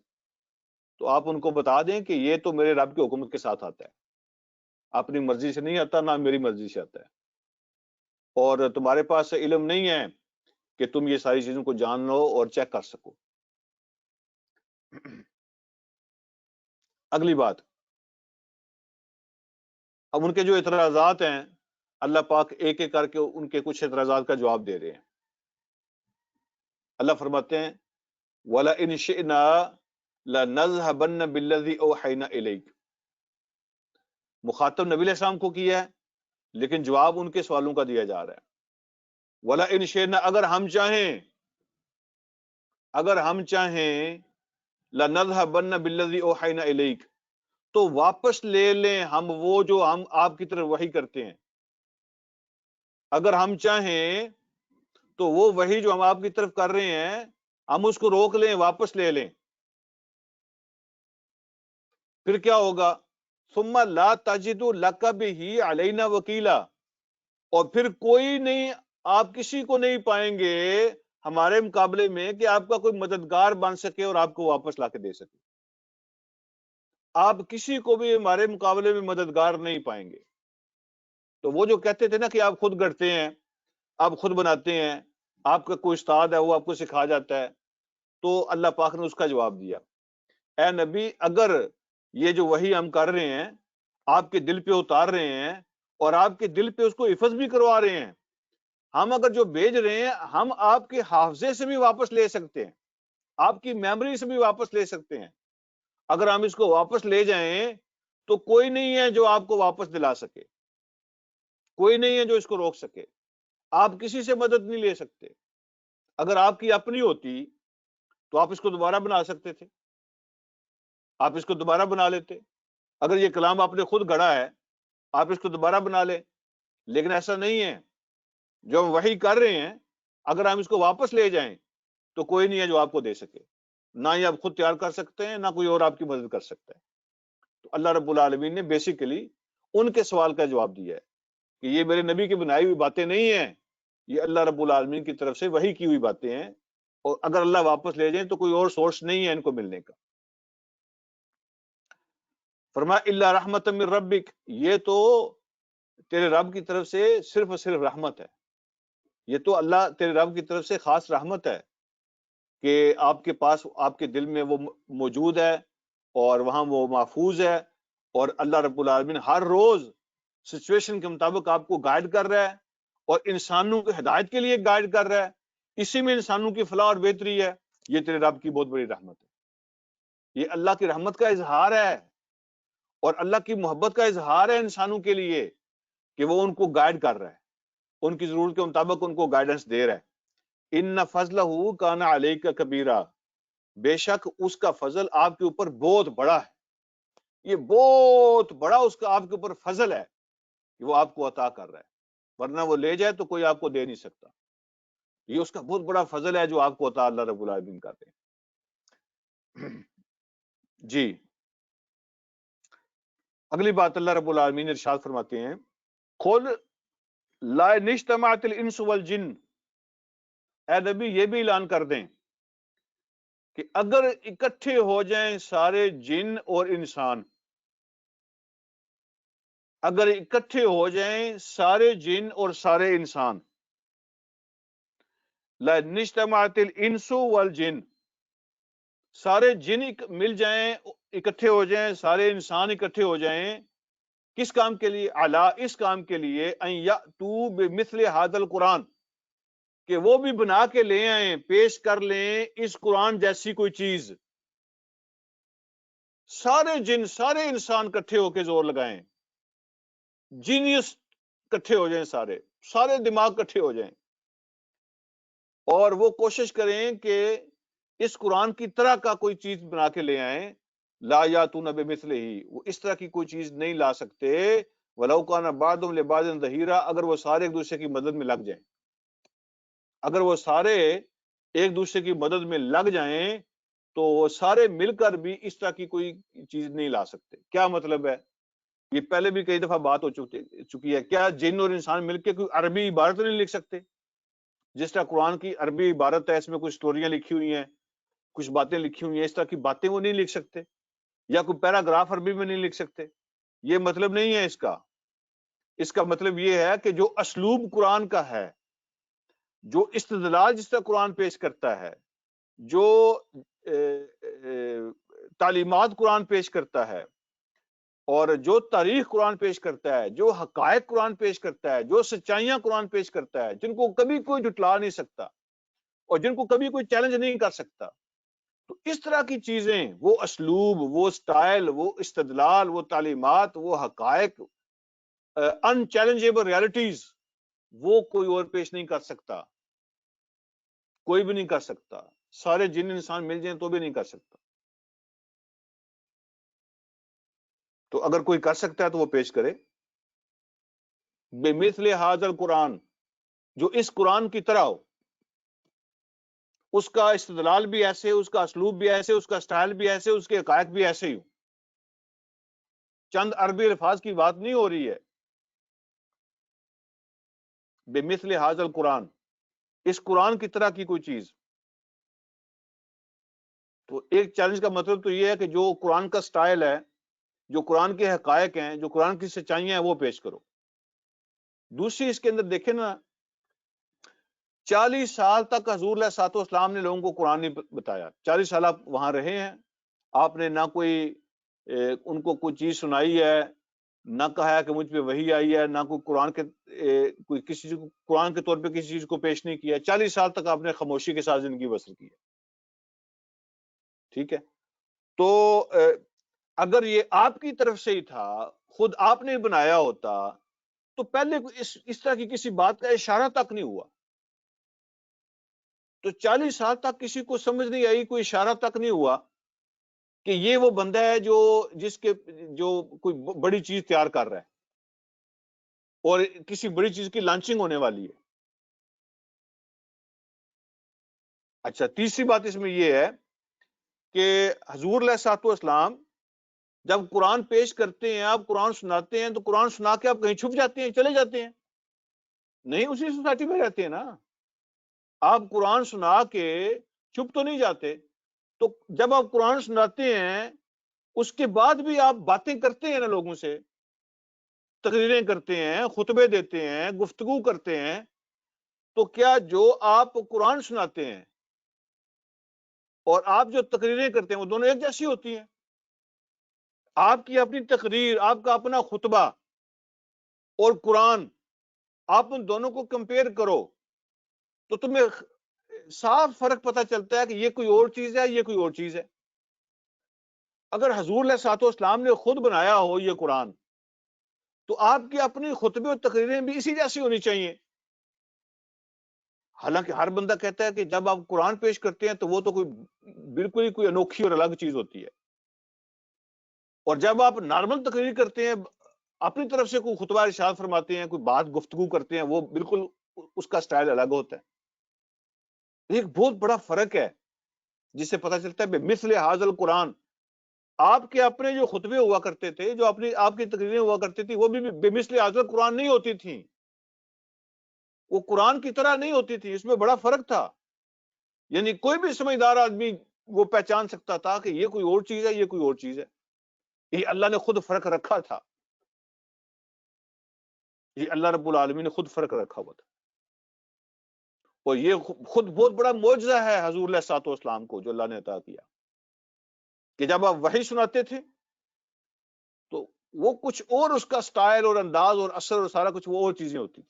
تو آپ ان کو بتا دیں کہ یہ تو میرے رب کی حکومت کے ساتھ آتا ہے، اپنی مرضی سے نہیں آتا، نہ میری مرضی سے آتا ہے، اور تمہارے پاس علم نہیں ہے کہ تم یہ ساری چیزوں کو جان لو اور چیک کر سکو۔ اگلی بات، اب ان کے جو اعتراضات ہیں اللہ پاک ایک ایک کر کے ان کے کچھ اعتراضات کا جواب دے رہے ہیں۔ اللہ فرماتے ہیں وَلَئِنْ شِئْنَا لَنَذْهَبَنَّ بِالَّذِي أَوْحَيْنَا إِلَيْكَ، مخاطب نبی علیہ السلام کو کیا ہے، لیکن جواب ان کے سوالوں کا دیا جا رہا ہے۔ وَلَئِنْ شِئْنَا، اگر ہم چاہیں لَنَذْهَبَنَّ بِالَّذِي أَوْحَيْنَا إِلَيْكَ، تو واپس لے لیں ہم وہ جو ہم آپ کی طرف وحی کرتے ہیں۔ اگر ہم چاہیں تو وہ وحی جو ہم آپ کی طرف کر رہے ہیں ہم اس کو روک لیں، واپس لے لیں، پھر کیا ہوگا؟ ثم لا تجد لک بہ علینا وکیلا، اور پھر کوئی نہیں، آپ کسی کو نہیں پائیں گے ہمارے مقابلے میں کہ آپ کا کوئی مددگار بن سکے اور آپ کو واپس لا کے دے سکے۔ آپ کسی کو بھی ہمارے مقابلے میں مددگار نہیں پائیں گے۔ تو وہ جو کہتے تھے نا کہ آپ خود گڑھتے ہیں، آپ خود بناتے ہیں، آپ کا کوئی استاد ہے وہ آپ کو سکھا جاتا ہے، تو اللہ پاک نے اس کا جواب دیا، اے نبی اگر یہ جو وحی ہم کر رہے ہیں آپ کے دل پہ اتار رہے ہیں اور آپ کے دل پہ اس کو حفظ بھی کروا رہے ہیں، ہم اگر جو بھیج رہے ہیں ہم آپ کے حافظے سے بھی واپس لے سکتے ہیں، آپ کی میموری سے بھی واپس لے سکتے ہیں۔ اگر ہم اس کو واپس لے جائیں تو کوئی نہیں ہے جو آپ کو واپس دلا سکے، کوئی نہیں ہے جو اس کو روک سکے، آپ کسی سے مدد نہیں لے سکتے۔ اگر آپ کی اپنی ہوتی تو آپ اس کو دوبارہ بنا سکتے تھے، آپ اس کو دوبارہ بنا لیتے۔ اگر یہ کلام آپ نے خود گڑھا ہے آپ اس کو دوبارہ بنا لیں، لیکن ایسا نہیں ہے۔ جو ہم وحی کر رہے ہیں اگر ہم اس کو واپس لے جائیں تو کوئی نہیں ہے جو آپ کو دے سکے، نہ ہی آپ خود تیار کر سکتے ہیں، نہ کوئی اور آپ کی مدد کر سکتا ہے۔ تو اللہ رب العالمین نے بیسیکلی ان کے سوال کا جواب دیا ہے کہ یہ میرے نبی کی بنائی ہوئی باتیں نہیں ہیں، یہ اللہ رب العالمین کی طرف سے وحی کی ہوئی باتیں ہیں، اور اگر اللہ واپس لے جائیں تو کوئی اور سورس نہیں ہے ان کو ملنے کا۔ فرمایا الا رحمت من ربک، یہ تو تیرے رب کی طرف سے صرف اور صرف رحمت ہے، یہ تو اللہ تیرے رب کی طرف سے خاص رحمت ہے کہ آپ کے پاس آپ کے دل میں وہ موجود ہے اور وہاں وہ محفوظ ہے، اور اللہ رب العالمین ہر روز سچویشن کے مطابق آپ کو گائیڈ کر رہا ہے اور انسانوں کی ہدایت کے لیے گائیڈ کر رہا ہے، اسی میں انسانوں کی فلاح اور بہتری ہے۔ یہ تیرے رب کی بہت بڑی رحمت ہے، یہ اللہ کی رحمت کا اظہار ہے اور اللہ کی محبت کا اظہار ہے انسانوں کے لیے کہ وہ ان کو گائیڈ کر رہا ہے، ان کی ضرورت کے مطابق ان کو گائیڈنس دے رہا ہے۔ ان فضلہ کان علیک کبیرہ، بے شک اس کا فضل آپ کے اوپر بہت بڑا ہے، یہ بہت بڑا اس کا آپ کے اوپر فضل ہے کہ وہ آپ کو عطا کر رہا ہے، ورنہ وہ لے جائے تو کوئی آپ کو دے نہیں سکتا۔ یہ اس کا بہت بڑا فضل ہے جو آپ کو عطا اللہ رب العالمین کرتے ہیں۔ جی اگلی بات اللہ رب العالمین ارشاد فرماتے ہیں قل لا اجتمعت الانس والجن، اے نبی یہ بھی اعلان کر دیں کہ اگر اکٹھے ہو جائیں سارے جن اور انسان، اگر اکٹھے ہو جائیں سارے جن اور سارے انسان، لا اجتمعت الانس والجن، سارے جن مل جائیں اکٹھے ہو جائیں، سارے انسان اکٹھے ہو جائیں، کس کام کے لیے؟ علی، اس کام کے لیے ان یاتوا بمثل ھذا القرآن، کہ وہ بھی بنا کے لے آئیں، پیش کر لیں اس قرآن جیسی کوئی چیز. سارے جن، سارے انسان کٹھے ہو کے زور لگائیں، جینیس کٹھے ہو جائیں، سارے دماغ کٹھے ہو جائیں، اور وہ کوشش کریں کہ اس قرآن کی طرح کا کوئی چیز بنا کے لے آئیں. لا یاتون بمثلہ، وہ اس طرح کی کوئی چیز نہیں لا سکتے. ولو کان بعضهم لبعض ظہیرا، اگر وہ سارے ایک دوسرے کی مدد میں لگ جائیں، اگر وہ سارے ایک دوسرے کی مدد میں لگ جائیں تو وہ سارے مل کر بھی اس طرح کی کوئی چیز نہیں لا سکتے. کیا مطلب ہے؟ یہ پہلے بھی کئی دفعہ بات ہو چکی ہے. کیا جن اور انسان مل کے کوئی عربی عبارت نہیں لکھ سکتے؟ جس طرح قرآن کی عربی عبارت ہے، اس میں کچھ سٹوریاں لکھی ہوئی ہیں، کچھ باتیں لکھی ہوئی ہیں، اس طرح کی باتیں وہ نہیں لکھ سکتے، یا کوئی پیراگراف عربی میں نہیں لکھ سکتے. یہ مطلب نہیں ہے اس کا. اس کا مطلب یہ ہے کہ جو اسلوب قرآن کا ہے، جو استدلال جس طرح قرآن پیش کرتا ہے، جو تعلیمات قرآن پیش کرتا ہے، اور جو تاریخ قرآن پیش کرتا ہے، جو حقائق قرآن پیش کرتا ہے، جو سچائیاں قرآن پیش کرتا ہے، جن کو کبھی کوئی جھٹلا نہیں سکتا اور جن کو کبھی کوئی چیلنج نہیں کر سکتا، تو اس طرح کی چیزیں، وہ اسلوب، وہ سٹائل، وہ استدلال، وہ تعلیمات، وہ حقائق، ان چیلنجیبل ریالٹیز، وہ کوئی اور پیش نہیں کر سکتا، کوئی بھی نہیں کر سکتا. سارے جن انسان مل جائیں تو بھی نہیں کر سکتا. تو اگر کوئی کر سکتا ہے تو وہ پیش کرے. بمثل ھذا القرآن، جو اس قرآن کی طرح ہو، اس کا استدلال بھی ایسے، اس کا اسلوب بھی ایسے، اس کا سٹائل بھی ایسے، اس کے حقائق بھی ایسے ہی ہو. چند عربی الفاظ کی بات نہیں ہو رہی ہے. بمثل ھذا القرآن، اس قرآن کی طرح کی کوئی چیز. تو ایک چیلنج کا مطلب تو یہ ہے کہ جو قرآن کا سٹائل ہے، جو قرآن کے حقائق ہیں، جو قرآن کی سچائیاں ہیں، وہ پیش کرو. دوسری اس کے اندر دیکھیں نا، 40 سال تک حضور علیہ الصلوۃ والسلام نے لوگوں کو قرآن نہیں بتایا. 40 سال آپ وہاں رہے ہیں، آپ نے نہ کوئی ان کو کوئی چیز سنائی ہے، نہ کہا ہے کہ مجھ پہ وحی آئی ہے، نہ کوئی قرآن کے کوئی کسی چیز کو قرآن کے طور پہ کسی چیز کو پیش نہیں کیا. 40 سال تک آپ نے خاموشی کے ساتھ زندگی بسر کی ہے. ٹھیک ہے. تو اگر یہ آپ کی طرف سے ہی تھا، خود آپ نے بنایا ہوتا، تو پہلے اس طرح کی کسی بات کا اشارہ تک نہیں ہوا. تو 40 سال تک کسی کو سمجھ نہیں آئی، کوئی اشارہ تک نہیں ہوا کہ یہ وہ بندہ ہے جو کوئی بڑی چیز تیار کر رہا ہے اور کسی بڑی چیز کی لانچنگ ہونے والی ہے. اچھا، تیسری بات اس میں یہ ہے کہ حضور علیہ الصلوۃ والسلام جب قرآن پیش کرتے ہیں، آپ قرآن سناتے ہیں، تو قرآن سنا کے آپ کہیں چھپ جاتے ہیں، چلے جاتے ہیں؟ نہیں، اسی سوسائٹی میں رہتے ہیں نا. آپ قرآن سنا کے چھپ تو نہیں جاتے. تو جب آپ قرآن سناتے ہیں، اس کے بعد بھی آپ باتیں کرتے ہیں نا لوگوں سے، تقریریں کرتے ہیں، خطبے دیتے ہیں، گفتگو کرتے ہیں. تو کیا جو آپ قرآن سناتے ہیں اور آپ جو تقریریں کرتے ہیں، وہ دونوں ایک جیسی ہوتی ہیں؟ آپ کی اپنی تقریر، آپ کا اپنا خطبہ اور قرآن، آپ ان دونوں کو کمپیئر کرو تو تمہیں صاف فرق پتہ چلتا ہے کہ یہ کوئی اور چیز ہے، یہ کوئی اور چیز ہے. اگر حضور علیہ الصلوۃ والسلام نے خود بنایا ہو یہ قرآن، تو آپ کی اپنی خطبے اور تقریریں بھی اسی جیسی ہونی چاہیے. حالانکہ ہر بندہ کہتا ہے کہ جب آپ قرآن پیش کرتے ہیں تو وہ تو کوئی بالکل ہی کوئی انوکھی اور الگ چیز ہوتی ہے، اور جب آپ نارمل تقریر کرتے ہیں، اپنی طرف سے کوئی خطبہ ارشاد فرماتے ہیں، کوئی بات گفتگو کرتے ہیں، وہ بالکل اس کا سٹائل الگ ہوتا ہے. ایک بہت بڑا فرق ہے جس سے پتہ چلتا ہے بمثل ھذا القرآن. آپ کے اپنے جو خطبے ہوا کرتے تھے، جو آپ کی تقریریں ہوا کرتی تھی، وہ بھی بمثل ھذا القرآن نہیں ہوتی تھیں. وہ قرآن کی طرح نہیں ہوتی تھی. اس میں بڑا فرق تھا. یعنی کوئی بھی سمجھدار آدمی وہ پہچان سکتا تھا کہ یہ کوئی اور چیز ہے، یہ کوئی اور چیز ہے. یہ اللہ نے خود فرق رکھا تھا. یہ اللہ رب العالمین نے خود فرق رکھا ہوا تھا. اور یہ خود بہت بڑا معجزہ ہے حضور علیہ الصلوۃ والسلام کو جو اللہ نے عطا کیا، کہ جب آپ وحی سناتے تھے تو وہ کچھ اور، اس کا سٹائل اور انداز اور اثر اور سارا کچھ وہ اور چیزیں ہوتی تھی.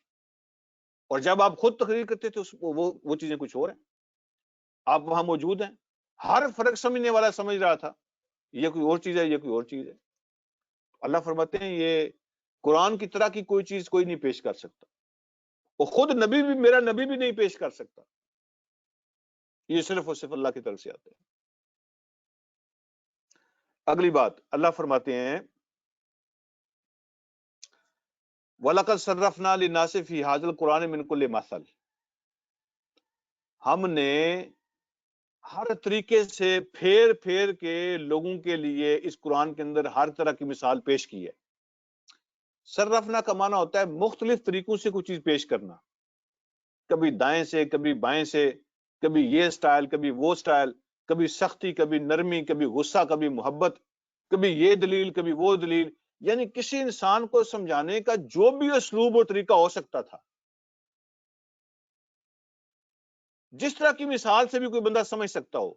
اور جب آپ خود تقریر کرتے تھے وہ چیزیں کچھ اور ہیں. آپ وہاں موجود ہیں, ہر فرق سمجھنے والا سمجھ رہا تھا یہ کوئی اور چیز ہے, یہ کوئی اور چیز ہے. اللہ فرماتے ہیں یہ قرآن کی طرح کی کوئی چیز کوئی نہیں پیش کر سکتا, اور خود نبی بھی, میرا نبی بھی نہیں پیش کر سکتا. یہ صرف اور صرف اللہ کی طرف سے آتے ہیں. اگلی بات اللہ فرماتے ہیں وَلَقَدْ صَرَّفْنَا لِلنَّاسِ فِي هَذَا الْقُرْآنِ مِنْ كُلِّ مَثَلٍ, ہم نے ہر طریقے سے پھیر پھیر کے لوگوں کے لیے اس قرآن کے اندر ہر طرح کی مثال پیش کی ہے. صرفنا کا معنی ہوتا ہے مختلف طریقوں سے کوئی چیز پیش کرنا, کبھی دائیں سے, کبھی بائیں سے, کبھی یہ سٹائل, کبھی وہ سٹائل, کبھی سختی, کبھی نرمی, کبھی غصہ, کبھی محبت, کبھی یہ دلیل, کبھی وہ دلیل. یعنی کسی انسان کو سمجھانے کا جو بھی اسلوب اور طریقہ ہو سکتا تھا, جس طرح کی مثال سے بھی کوئی بندہ سمجھ سکتا ہو.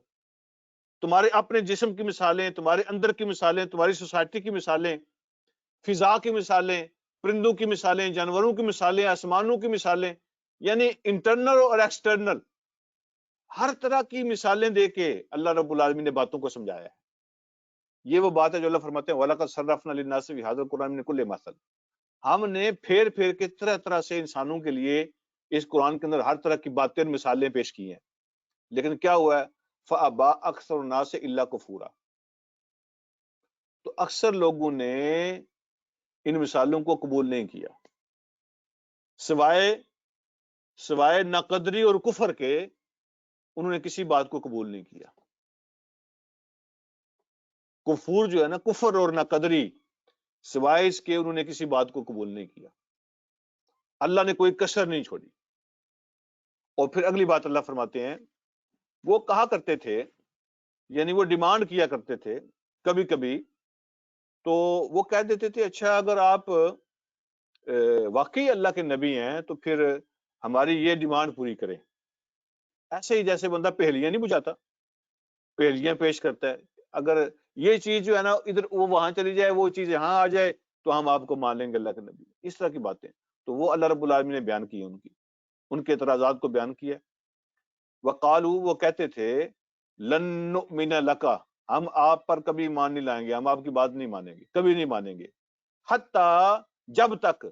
تمہارے اپنے جسم کی مثالیں, تمہارے اندر کی مثالیں, تمہاری سوسائٹی کی مثالیں, فضا کی مثالیں, پرندوں کی مثالیں, جانوروں کی مثالیں, آسمانوں کی مثالیں, یعنی انٹرنل اور ایکسٹرنل ہر طرح کی مثالیں دے کے اللہ رب العالمین نے باتوں کو سمجھایا ہے. یہ وہ بات ہے جو اللہ فرماتے ہیں وَلَقَدْ صَرَّفْنَا لِلنَّاسِ فِي هَذَا الْقُرْآنِ مِنْ كُلِّ مَثَلٍ, ہم نے پھیر پھیر کے طرح طرح سے انسانوں کے لیے اس قرآن کے اندر ہر طرح کی باتیں اور مثالیں پیش کی ہیں. لیکن کیا ہوا ہے فَأَبَى أَكْثَرُ النَّاسِ إِلَّا كُفُورًا, تو اکثر لوگوں نے ان مثالوں کو قبول نہیں کیا, سوائے ناقدری اور کفر کے انہوں نے کسی بات کو قبول نہیں کیا. کفور جو ہے نا, کفر اور ناقدری, سوائے اس کے انہوں نے کسی بات کو قبول نہیں کیا. اللہ نے کوئی کسر نہیں چھوڑی. اور پھر اگلی بات اللہ فرماتے ہیں وہ کہا کرتے تھے, یعنی وہ ڈیمانڈ کیا کرتے تھے کبھی کبھی, تو وہ کہہ دیتے تھے اچھا اگر آپ واقعی اللہ کے نبی ہیں تو پھر ہماری یہ ڈیمانڈ پوری کریں. ایسے ہی جیسے بندہ پہیلیاں نہیں بجھاتا, پہیلیاں پیش کرتا ہے, اگر یہ چیز جو ہے نا ادھر وہ وہاں چلی جائے, وہ چیز یہاں آ جائے تو ہم آپ کو مان لیں گے اللہ کے نبی. اس طرح کی باتیں تو وہ اللہ رب العالمین نے بیان کی, ان کے اعتراضات کو بیان کیا. وقالو, وہ کہتے تھے لن نؤمن لک, ہم آپ پر کبھی ایمان نہیں لائیں گے, ہم آپ کی بات نہیں مانیں گے, کبھی نہیں مانیں گے, حتی, جب تک,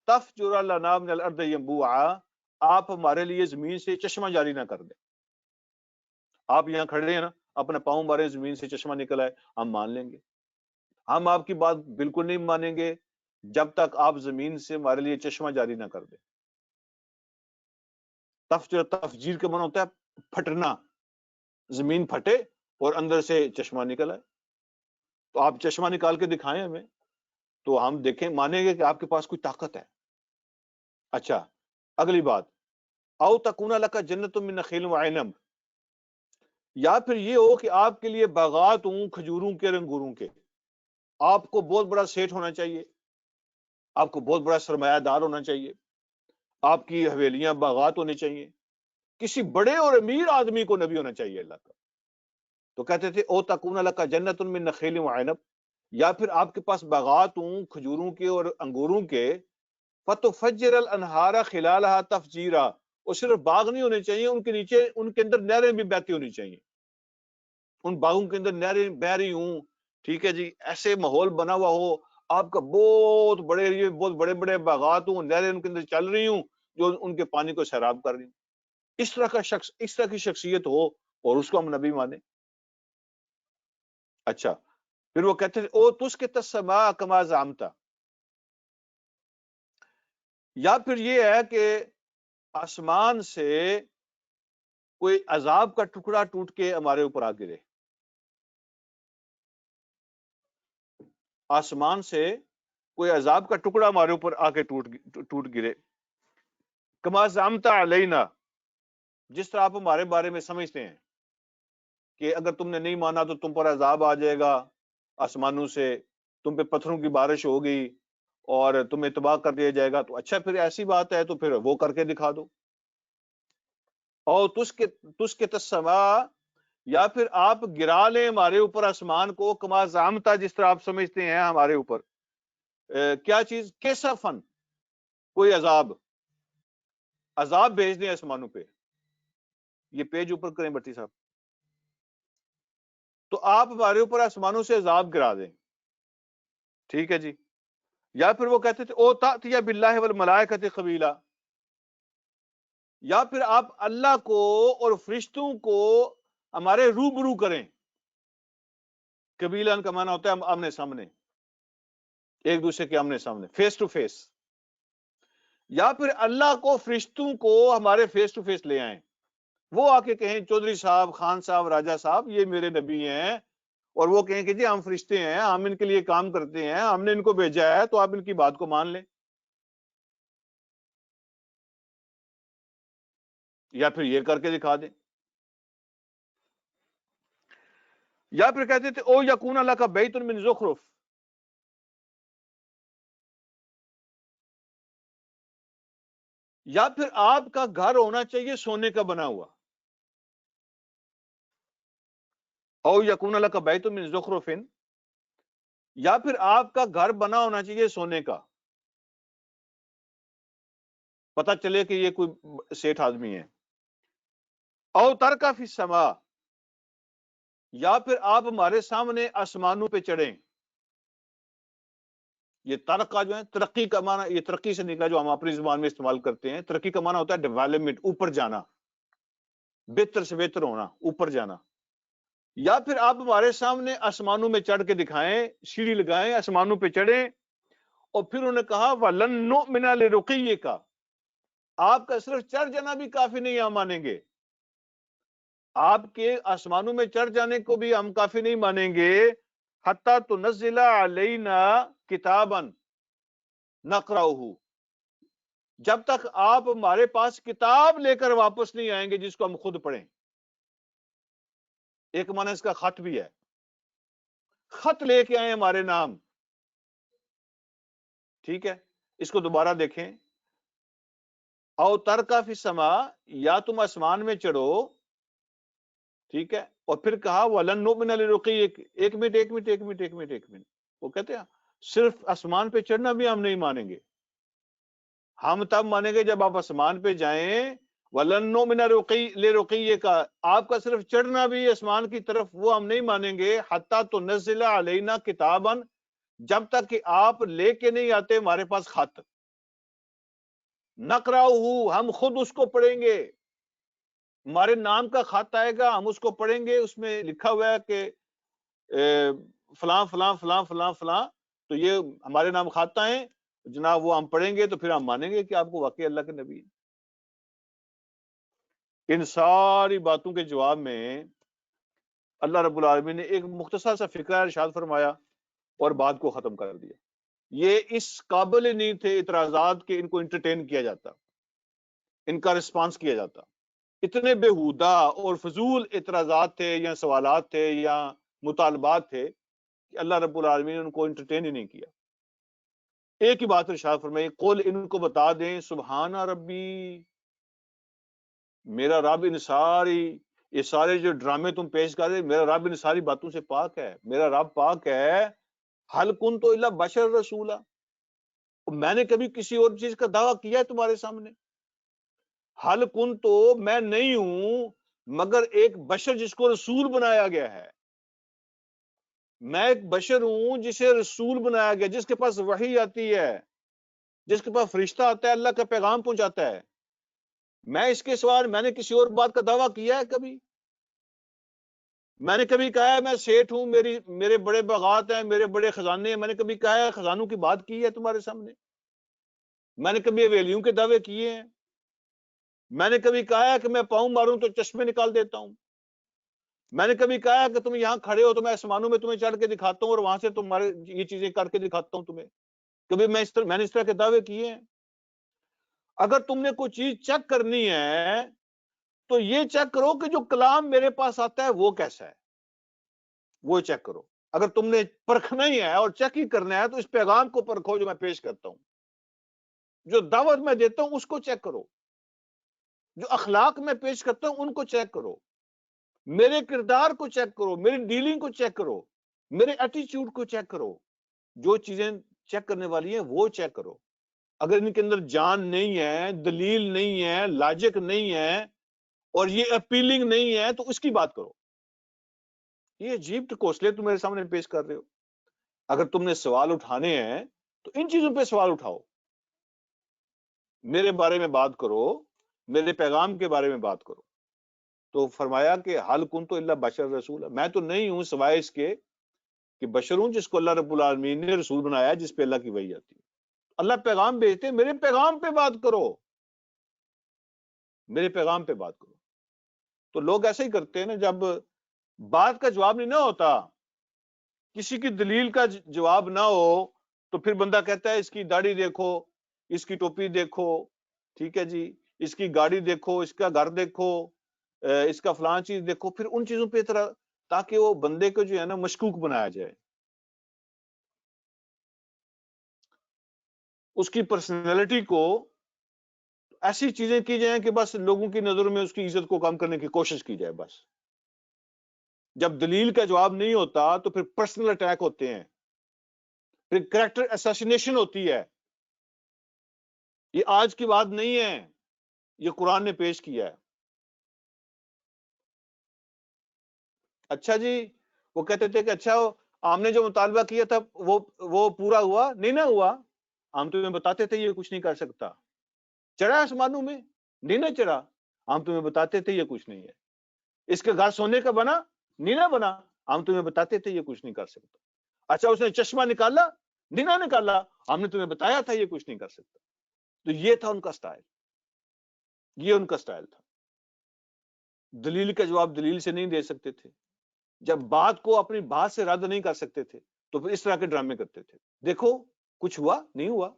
تفجر لنا من الارض ينبوعا, آپ ہمارے لیے زمین سے چشمہ جاری نہ کر دیں. آپ یہاں کھڑے ہیں نا, اپنا پاؤں مارے, زمین سے چشمہ نکل آئے, ہم مان لیں گے. ہم آپ کی بات بالکل نہیں مانیں گے جب تک آپ زمین سے ہمارے لیے چشمہ جاری نہ کر دیں. تفجیر کا معنی ہوتا ہے پھٹنا, زمین پھٹے اور اندر سے چشمہ نکل آئے. تو آپ چشمہ نکال کے دکھائیں ہمیں تو ہم دیکھیں, مانیں گے کہ آپ کے پاس کوئی طاقت ہے. اچھا اگلی بات, او تکون لک جنت من نخیل وعنب, یا پھر یہ ہو کہ آپ کے لیے باغات ہوں کھجوروں کے, انگوروں کے. آپ کو بہت بڑا سیٹ ہونا چاہیے, آپ کو بہت بڑا سرمایہ دار ہونا چاہیے, آپ کی حویلیاں باغات ہونے چاہیے, کسی بڑے اور امیر آدمی کو نبی ہونا چاہیے اللہ کا. تو کہتے تھے او تکون لک جنت من نخیل وعنب, یا پھر آپ کے پاس باغات ہوں کھجوروں کے اور انگوروں کے, فتفجر الانہار خلالها تفجیرا, اور صرف باغ نہیں ہونے چاہیے, ان کے نیچے ان کے اندر نہریں بھی بہتی ہونی چاہیے, ان باغوں کے اندر نہریں بہ رہی ہوں, ٹھیک ہے جی, ایسے ماحول بنا ہوا ہو, آپ کا بہت بڑے بڑے باغات ہوں, نہریں ان کے اندر چل رہی ہوں جو ان کے پانی کو سیراب کر رہی ہوں. اس طرح کا شخص, اس طرح کی شخصیت ہو اور اس کو ہم نبی مانیں. اچھا پھر وہ کہتے تھے او تسقط السماء کما زعمت, یا پھر یہ ہے کہ آسمان سے کوئی عذاب کا ٹکڑا ٹوٹ کے ہمارے اوپر آ گرے, آسمان سے کوئی عذاب کا ٹکڑا ہمارے اوپر آ کے ٹوٹ گرے. کما زعمت علینا, جس طرح آپ ہمارے بارے میں سمجھتے ہیں کہ اگر تم نے نہیں مانا تو تم پر عذاب آ جائے گا آسمانوں سے, تم پہ پتھروں کی بارش ہوگی اور تمہیں تباہ کر دیا جائے گا. تو اچھا پھر ایسی بات ہے تو پھر وہ کر کے دکھا دو. اور تسقط السماء, یا پھر آپ گرا لیں ہمارے اوپر آسمان کو, کما زعمتا, جس طرح آپ سمجھتے ہیں ہمارے اوپر, کیا چیز, کیسا فن, کوئی عذاب, عذاب بھیج دیں آسمانوں پہ. یہ پیج اوپر کریں بٹی صاحب. تو آپ ہمارے اوپر آسمانوں سے عذاب گرا دیں. ٹھیک ہے جی. یا پھر وہ کہتے تھے او تأتی باللہ والملائکۃ قبیلا، یا پھر آپ اللہ کو اور فرشتوں کو ہمارے روبرو کریں. قبیلہ کا معنی ہوتا ہے آمنے سامنے، ایک دوسرے کے آمنے سامنے، فیس ٹو فیس. یا پھر اللہ کو فرشتوں کو ہمارے فیس ٹو فیس لے آئیں. وہ آ کے کہیں چودھری صاحب، خان صاحب، راجہ صاحب یہ میرے نبی ہیں، اور وہ کہیں کہ جی ہم فرشتے ہیں، ہم ان کے لیے کام کرتے ہیں، ہم نے ان کو بھیجا ہے، تو آپ ان کی بات کو مان لیں. یا پھر یہ کر کے دکھا دیں. یا پھر کہتے تھے او یکون اللہ کا بیت من زخرف، یا پھر آپ کا گھر ہونا چاہیے سونے کا بنا ہوا. او یکون اللہ کا بیت من زخرف، یا پھر آپ کا گھر بنا ہونا چاہیے سونے کا، پتہ چلے کہ یہ کوئی سیٹھ آدمی ہے. او ترکا فی السماء، یا پھر آپ ہمارے سامنے آسمانوں پہ چڑھیں. یہ ترقہ جو ہے ترقی کا معنی، یہ ترقی سے نکلا جو ہم اپنی زبان میں استعمال کرتے ہیں. ترقی کا معنی ہوتا ہے ڈیولپمنٹ، اوپر جانا، بہتر سے بہتر ہونا، اوپر جانا. یا پھر آپ ہمارے سامنے آسمانوں میں چڑھ کے دکھائیں، سیڑھی لگائیں، آسمانوں پہ چڑھیں. اور پھر انہوں نے کہا وَلَن نُؤْمِنَ لِرُقِيِّكَ، آپ کا صرف چڑھ جانا بھی کافی نہیں ہم مانیں گے. آپ کے آسمانوں میں چڑھ جانے کو بھی ہم کافی نہیں مانیں گے. حَتَّى تُنَزِّلَ عَلَيْنَا كِتَابًا نَقْرَؤُهُ، جب تک آپ ہمارے پاس کتاب لے کر واپس نہیں آئیں گے جس کو ہم خود پڑھیں. ایک معنی اس کا خط بھی ہے، خط لے کے آئیں ہمارے نام. ٹھیک ہے. اس کو دوبارہ دیکھیں. او ترکا فی السماء، یا تم آسمان میں چڑھو. ٹھیک ہے. اور پھر کہا وَلَن نُؤْمِنَ لِرُقِيِّكَ، ایک منٹ. وہ کہتے ہیں صرف آسمان پہ چڑھنا بھی ہم نہیں مانیں گے. ہم تب مانیں گے جب آپ آسمان پہ جائیں. وَلَن نُؤْمِنَ لِرُقِيِّكَ، آپ کا صرف چڑھنا بھی آسمان کی طرف وہ ہم نہیں مانیں گے. حَتَّى تُنَزِّلَ عَلَيْنَا كِتَابًا، جب تک کہ آپ لے کے نہیں آتے ہمارے پاس خط. نَقْرَؤُهُ، ہم خود اس کو پڑھیں گے. ہمارے نام کا خط آئے گا، ہم اس کو پڑھیں گے. اس میں لکھا ہوا ہے کہ فلاں فلاں فلاں فلاں فلاں، تو یہ ہمارے نام خط آئیں جناب، وہ ہم پڑھیں گے تو پھر ہم مانیں گے کہ آپ کو واقعی اللہ کے نبی ہیں. ان ساری باتوں کے جواب میں اللہ رب العالمین نے ایک مختصر سا فقرہ ارشاد فرمایا اور بات کو ختم کر دیا. یہ اس قابل نہیں تھے اعتراضات کہ ان کو انٹرٹین کیا جاتا، ان کا رسپانس کیا جاتا. اتنے بےہودہ اور فضول اعتراضات تھے یا سوالات تھے یا مطالبات تھے کہ اللہ رب العالمین نے ان کو انٹرٹین ہی نہیں کیا. ایک ہی بات ارشاد فرمائی، قل، ان کو بتا دیں، سبحان ربی، میرا رب ان ساری، یہ سارے جو ڈرامے تم پیش کر رہے، میرا رب ان ساری باتوں سے پاک ہے. میرا رب پاک ہے. حل کنت الا بشر رسولا، میں نے کبھی کسی اور چیز کا دعویٰ کیا ہے تمہارے سامنے؟ حل کنت، میں نہیں ہوں مگر ایک بشر جس کو رسول بنایا گیا ہے. میں ایک بشر ہوں جسے رسول بنایا گیا، جس کے پاس وحی آتی ہے، جس کے پاس فرشتہ آتا ہے، اللہ کا پیغام پہنچاتا ہے. میں اس کے سوال میں نے کسی اور بات کا دعویٰ کیا ہے کبھی؟ میں نے کبھی کہا ہے میں سیٹھ ہوں، میرے بڑے باغات ہیں، میرے بڑے خزانے ہیں؟ میں نے کبھی کہا ہے خزانوں کی بات کی ہے تمہارے سامنے؟ میں نے کبھی حویلیوں کے دعوے کیے ہیں؟ میں نے کبھی کہا ہے کہ میں پاؤں ماروں تو چشمے نکال دیتا ہوں؟ میں نے کبھی کہا ہے کہ تم یہاں کھڑے ہو تو میں آسمانوں میں تمہیں چڑھ کے دکھاتا ہوں اور وہاں سے تمہارے یہ چیزیں کر کے دکھاتا ہوں تمہیں؟ کبھی میں نے اس طرح کے دعوے کیے ہیں؟ اگر تم نے کوئی چیز چیک کرنی ہے تو یہ چیک کرو کہ جو کلام میرے پاس آتا ہے وہ کیسا ہے، وہ چیک کرو. اگر تم نے پرکھنا ہی ہے اور چیک ہی کرنا ہے تو اس پیغام کو پرکھو جو میں پیش کرتا ہوں. جو دعوت میں دیتا ہوں اس کو چیک کرو، جو اخلاق میں پیش کرتا ہوں ان کو چیک کرو، میرے کردار کو چیک کرو، میری ڈیلنگ کو چیک کرو، میرے ایٹیچیوڈ کو چیک کرو. جو چیزیں چیک کرنے والی ہیں وہ چیک کرو. اگر ان کے اندر جان نہیں ہے، دلیل نہیں ہے، لاجک نہیں ہے، اور یہ اپیلنگ نہیں ہے، تو اس کی بات کرو۔ یہ عجیب ٹکوسلے تم میرے سامنے پیش کر رہے ہو۔ اگر تم نے سوال اٹھانے ہیں تو ان چیزوں پہ سوال اٹھاؤ، میرے بارے میں بات کرو، میرے پیغام کے بارے میں بات کرو۔ تو فرمایا کہ حل کن تو اللہ بشر رسول، میں تو نہیں ہوں سوائے اس کے کہ بشر ہوں جس کو اللہ رب العالمین نے رسول بنایا، جس پہ اللہ کی وحی آتی ہے۔ اللہ پیغام بھیجتے، میرے پیغام پہ بات کرو، میرے پیغام پہ بات کرو۔ تو لوگ ایسے ہی کرتے ہیں نا، جب بات کا جواب نہیں نہ ہوتا، کسی کی دلیل کا جواب نہ ہو، تو پھر بندہ کہتا ہے اس کی داڑھی دیکھو، اس کی ٹوپی دیکھو، ٹھیک ہے جی، اس کی گاڑی دیکھو، اس کا گھر دیکھو، اس کا فلان چیز دیکھو، پھر ان چیزوں پہ طرح، تاکہ وہ بندے کو جو ہے نا مشکوک بنایا جائے، اس کی پرسنالٹی کو ایسی چیزیں کی جائیں کہ بس لوگوں کی نظروں میں اس کی عزت کو کم کرنے کی کوشش کی جائے۔ بس جب دلیل کا جواب نہیں ہوتا تو پھر پرسنل اٹیک ہوتے ہیں، پھر کریکٹر اساسینیشن ہوتی ہے۔ یہ آج کی بات نہیں ہے، یہ قرآن نے پیش کیا ہے۔ اچھا جی، وہ کہتے تھے کہ اچھا ہم نے جو مطالبہ کیا تھا وہ پورا ہوا نہیں، نہ ہوا، ہم تمہیں بتاتے تھے یہ کچھ نہیں کر سکتا۔ چڑھا آسمانوں میں؟ نہیں نہ چڑھا، ہم تمہیں بتاتے تھے یہ کچھ نہیں ہے۔ اس کے گھر سونے کا بنا؟ نہیں نہ بنا، ہم تمہیں بتاتے تھے یہ کچھ نہیں کر سکتا۔ اچھا اس نے چشمہ نکالا؟ نہیں نہ نکالا، ہم نے تمہیں بتایا تھا یہ کچھ نہیں کر سکتا۔ تو یہ تھا ان کا سٹائل، یہ ان کا سٹائل تھا۔ دلیل کا جواب دلیل سے نہیں دے سکتے تھے، جب بات کو اپنی بات سے رد نہیں کر سکتے تھے تو پھر اس طرح کے ڈرامے کرتے تھے۔ دیکھو کچھ ہوا نہیں ہوا،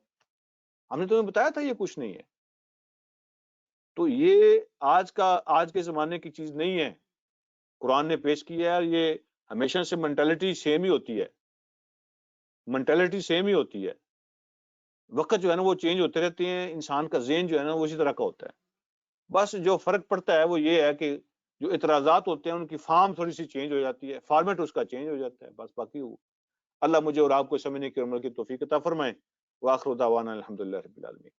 ہم نے تمہیں بتایا تھا یہ کچھ نہیں ہے۔ تو یہ آج کے زمانے کی چیز نہیں ہے، قرآن نے پیش کیا ہے، اور یہ ہمیشہ سے مینٹالٹی سیم ہی ہوتی ہے، مینٹالٹی سیم ہی ہوتی ہے۔ وقت جو ہے نا وہ چینج ہوتے رہتے ہیں، انسان کا ذہن جو ہے نا وہ اسی طرح کا ہوتا ہے۔ بس جو فرق پڑتا ہے وہ یہ ہے کہ جو اعتراضات ہوتے ہیں ان کی فارم تھوڑی سی چینج ہو جاتی ہے، فارمیٹ اس کا چینج ہو جاتا ہے، بس باقی اللہ مجھے اور آپ کو سمجھنے کی عمر کی توفیق عطا فرمائے۔ وآخر دعوانا الحمدللہ رب العالمین۔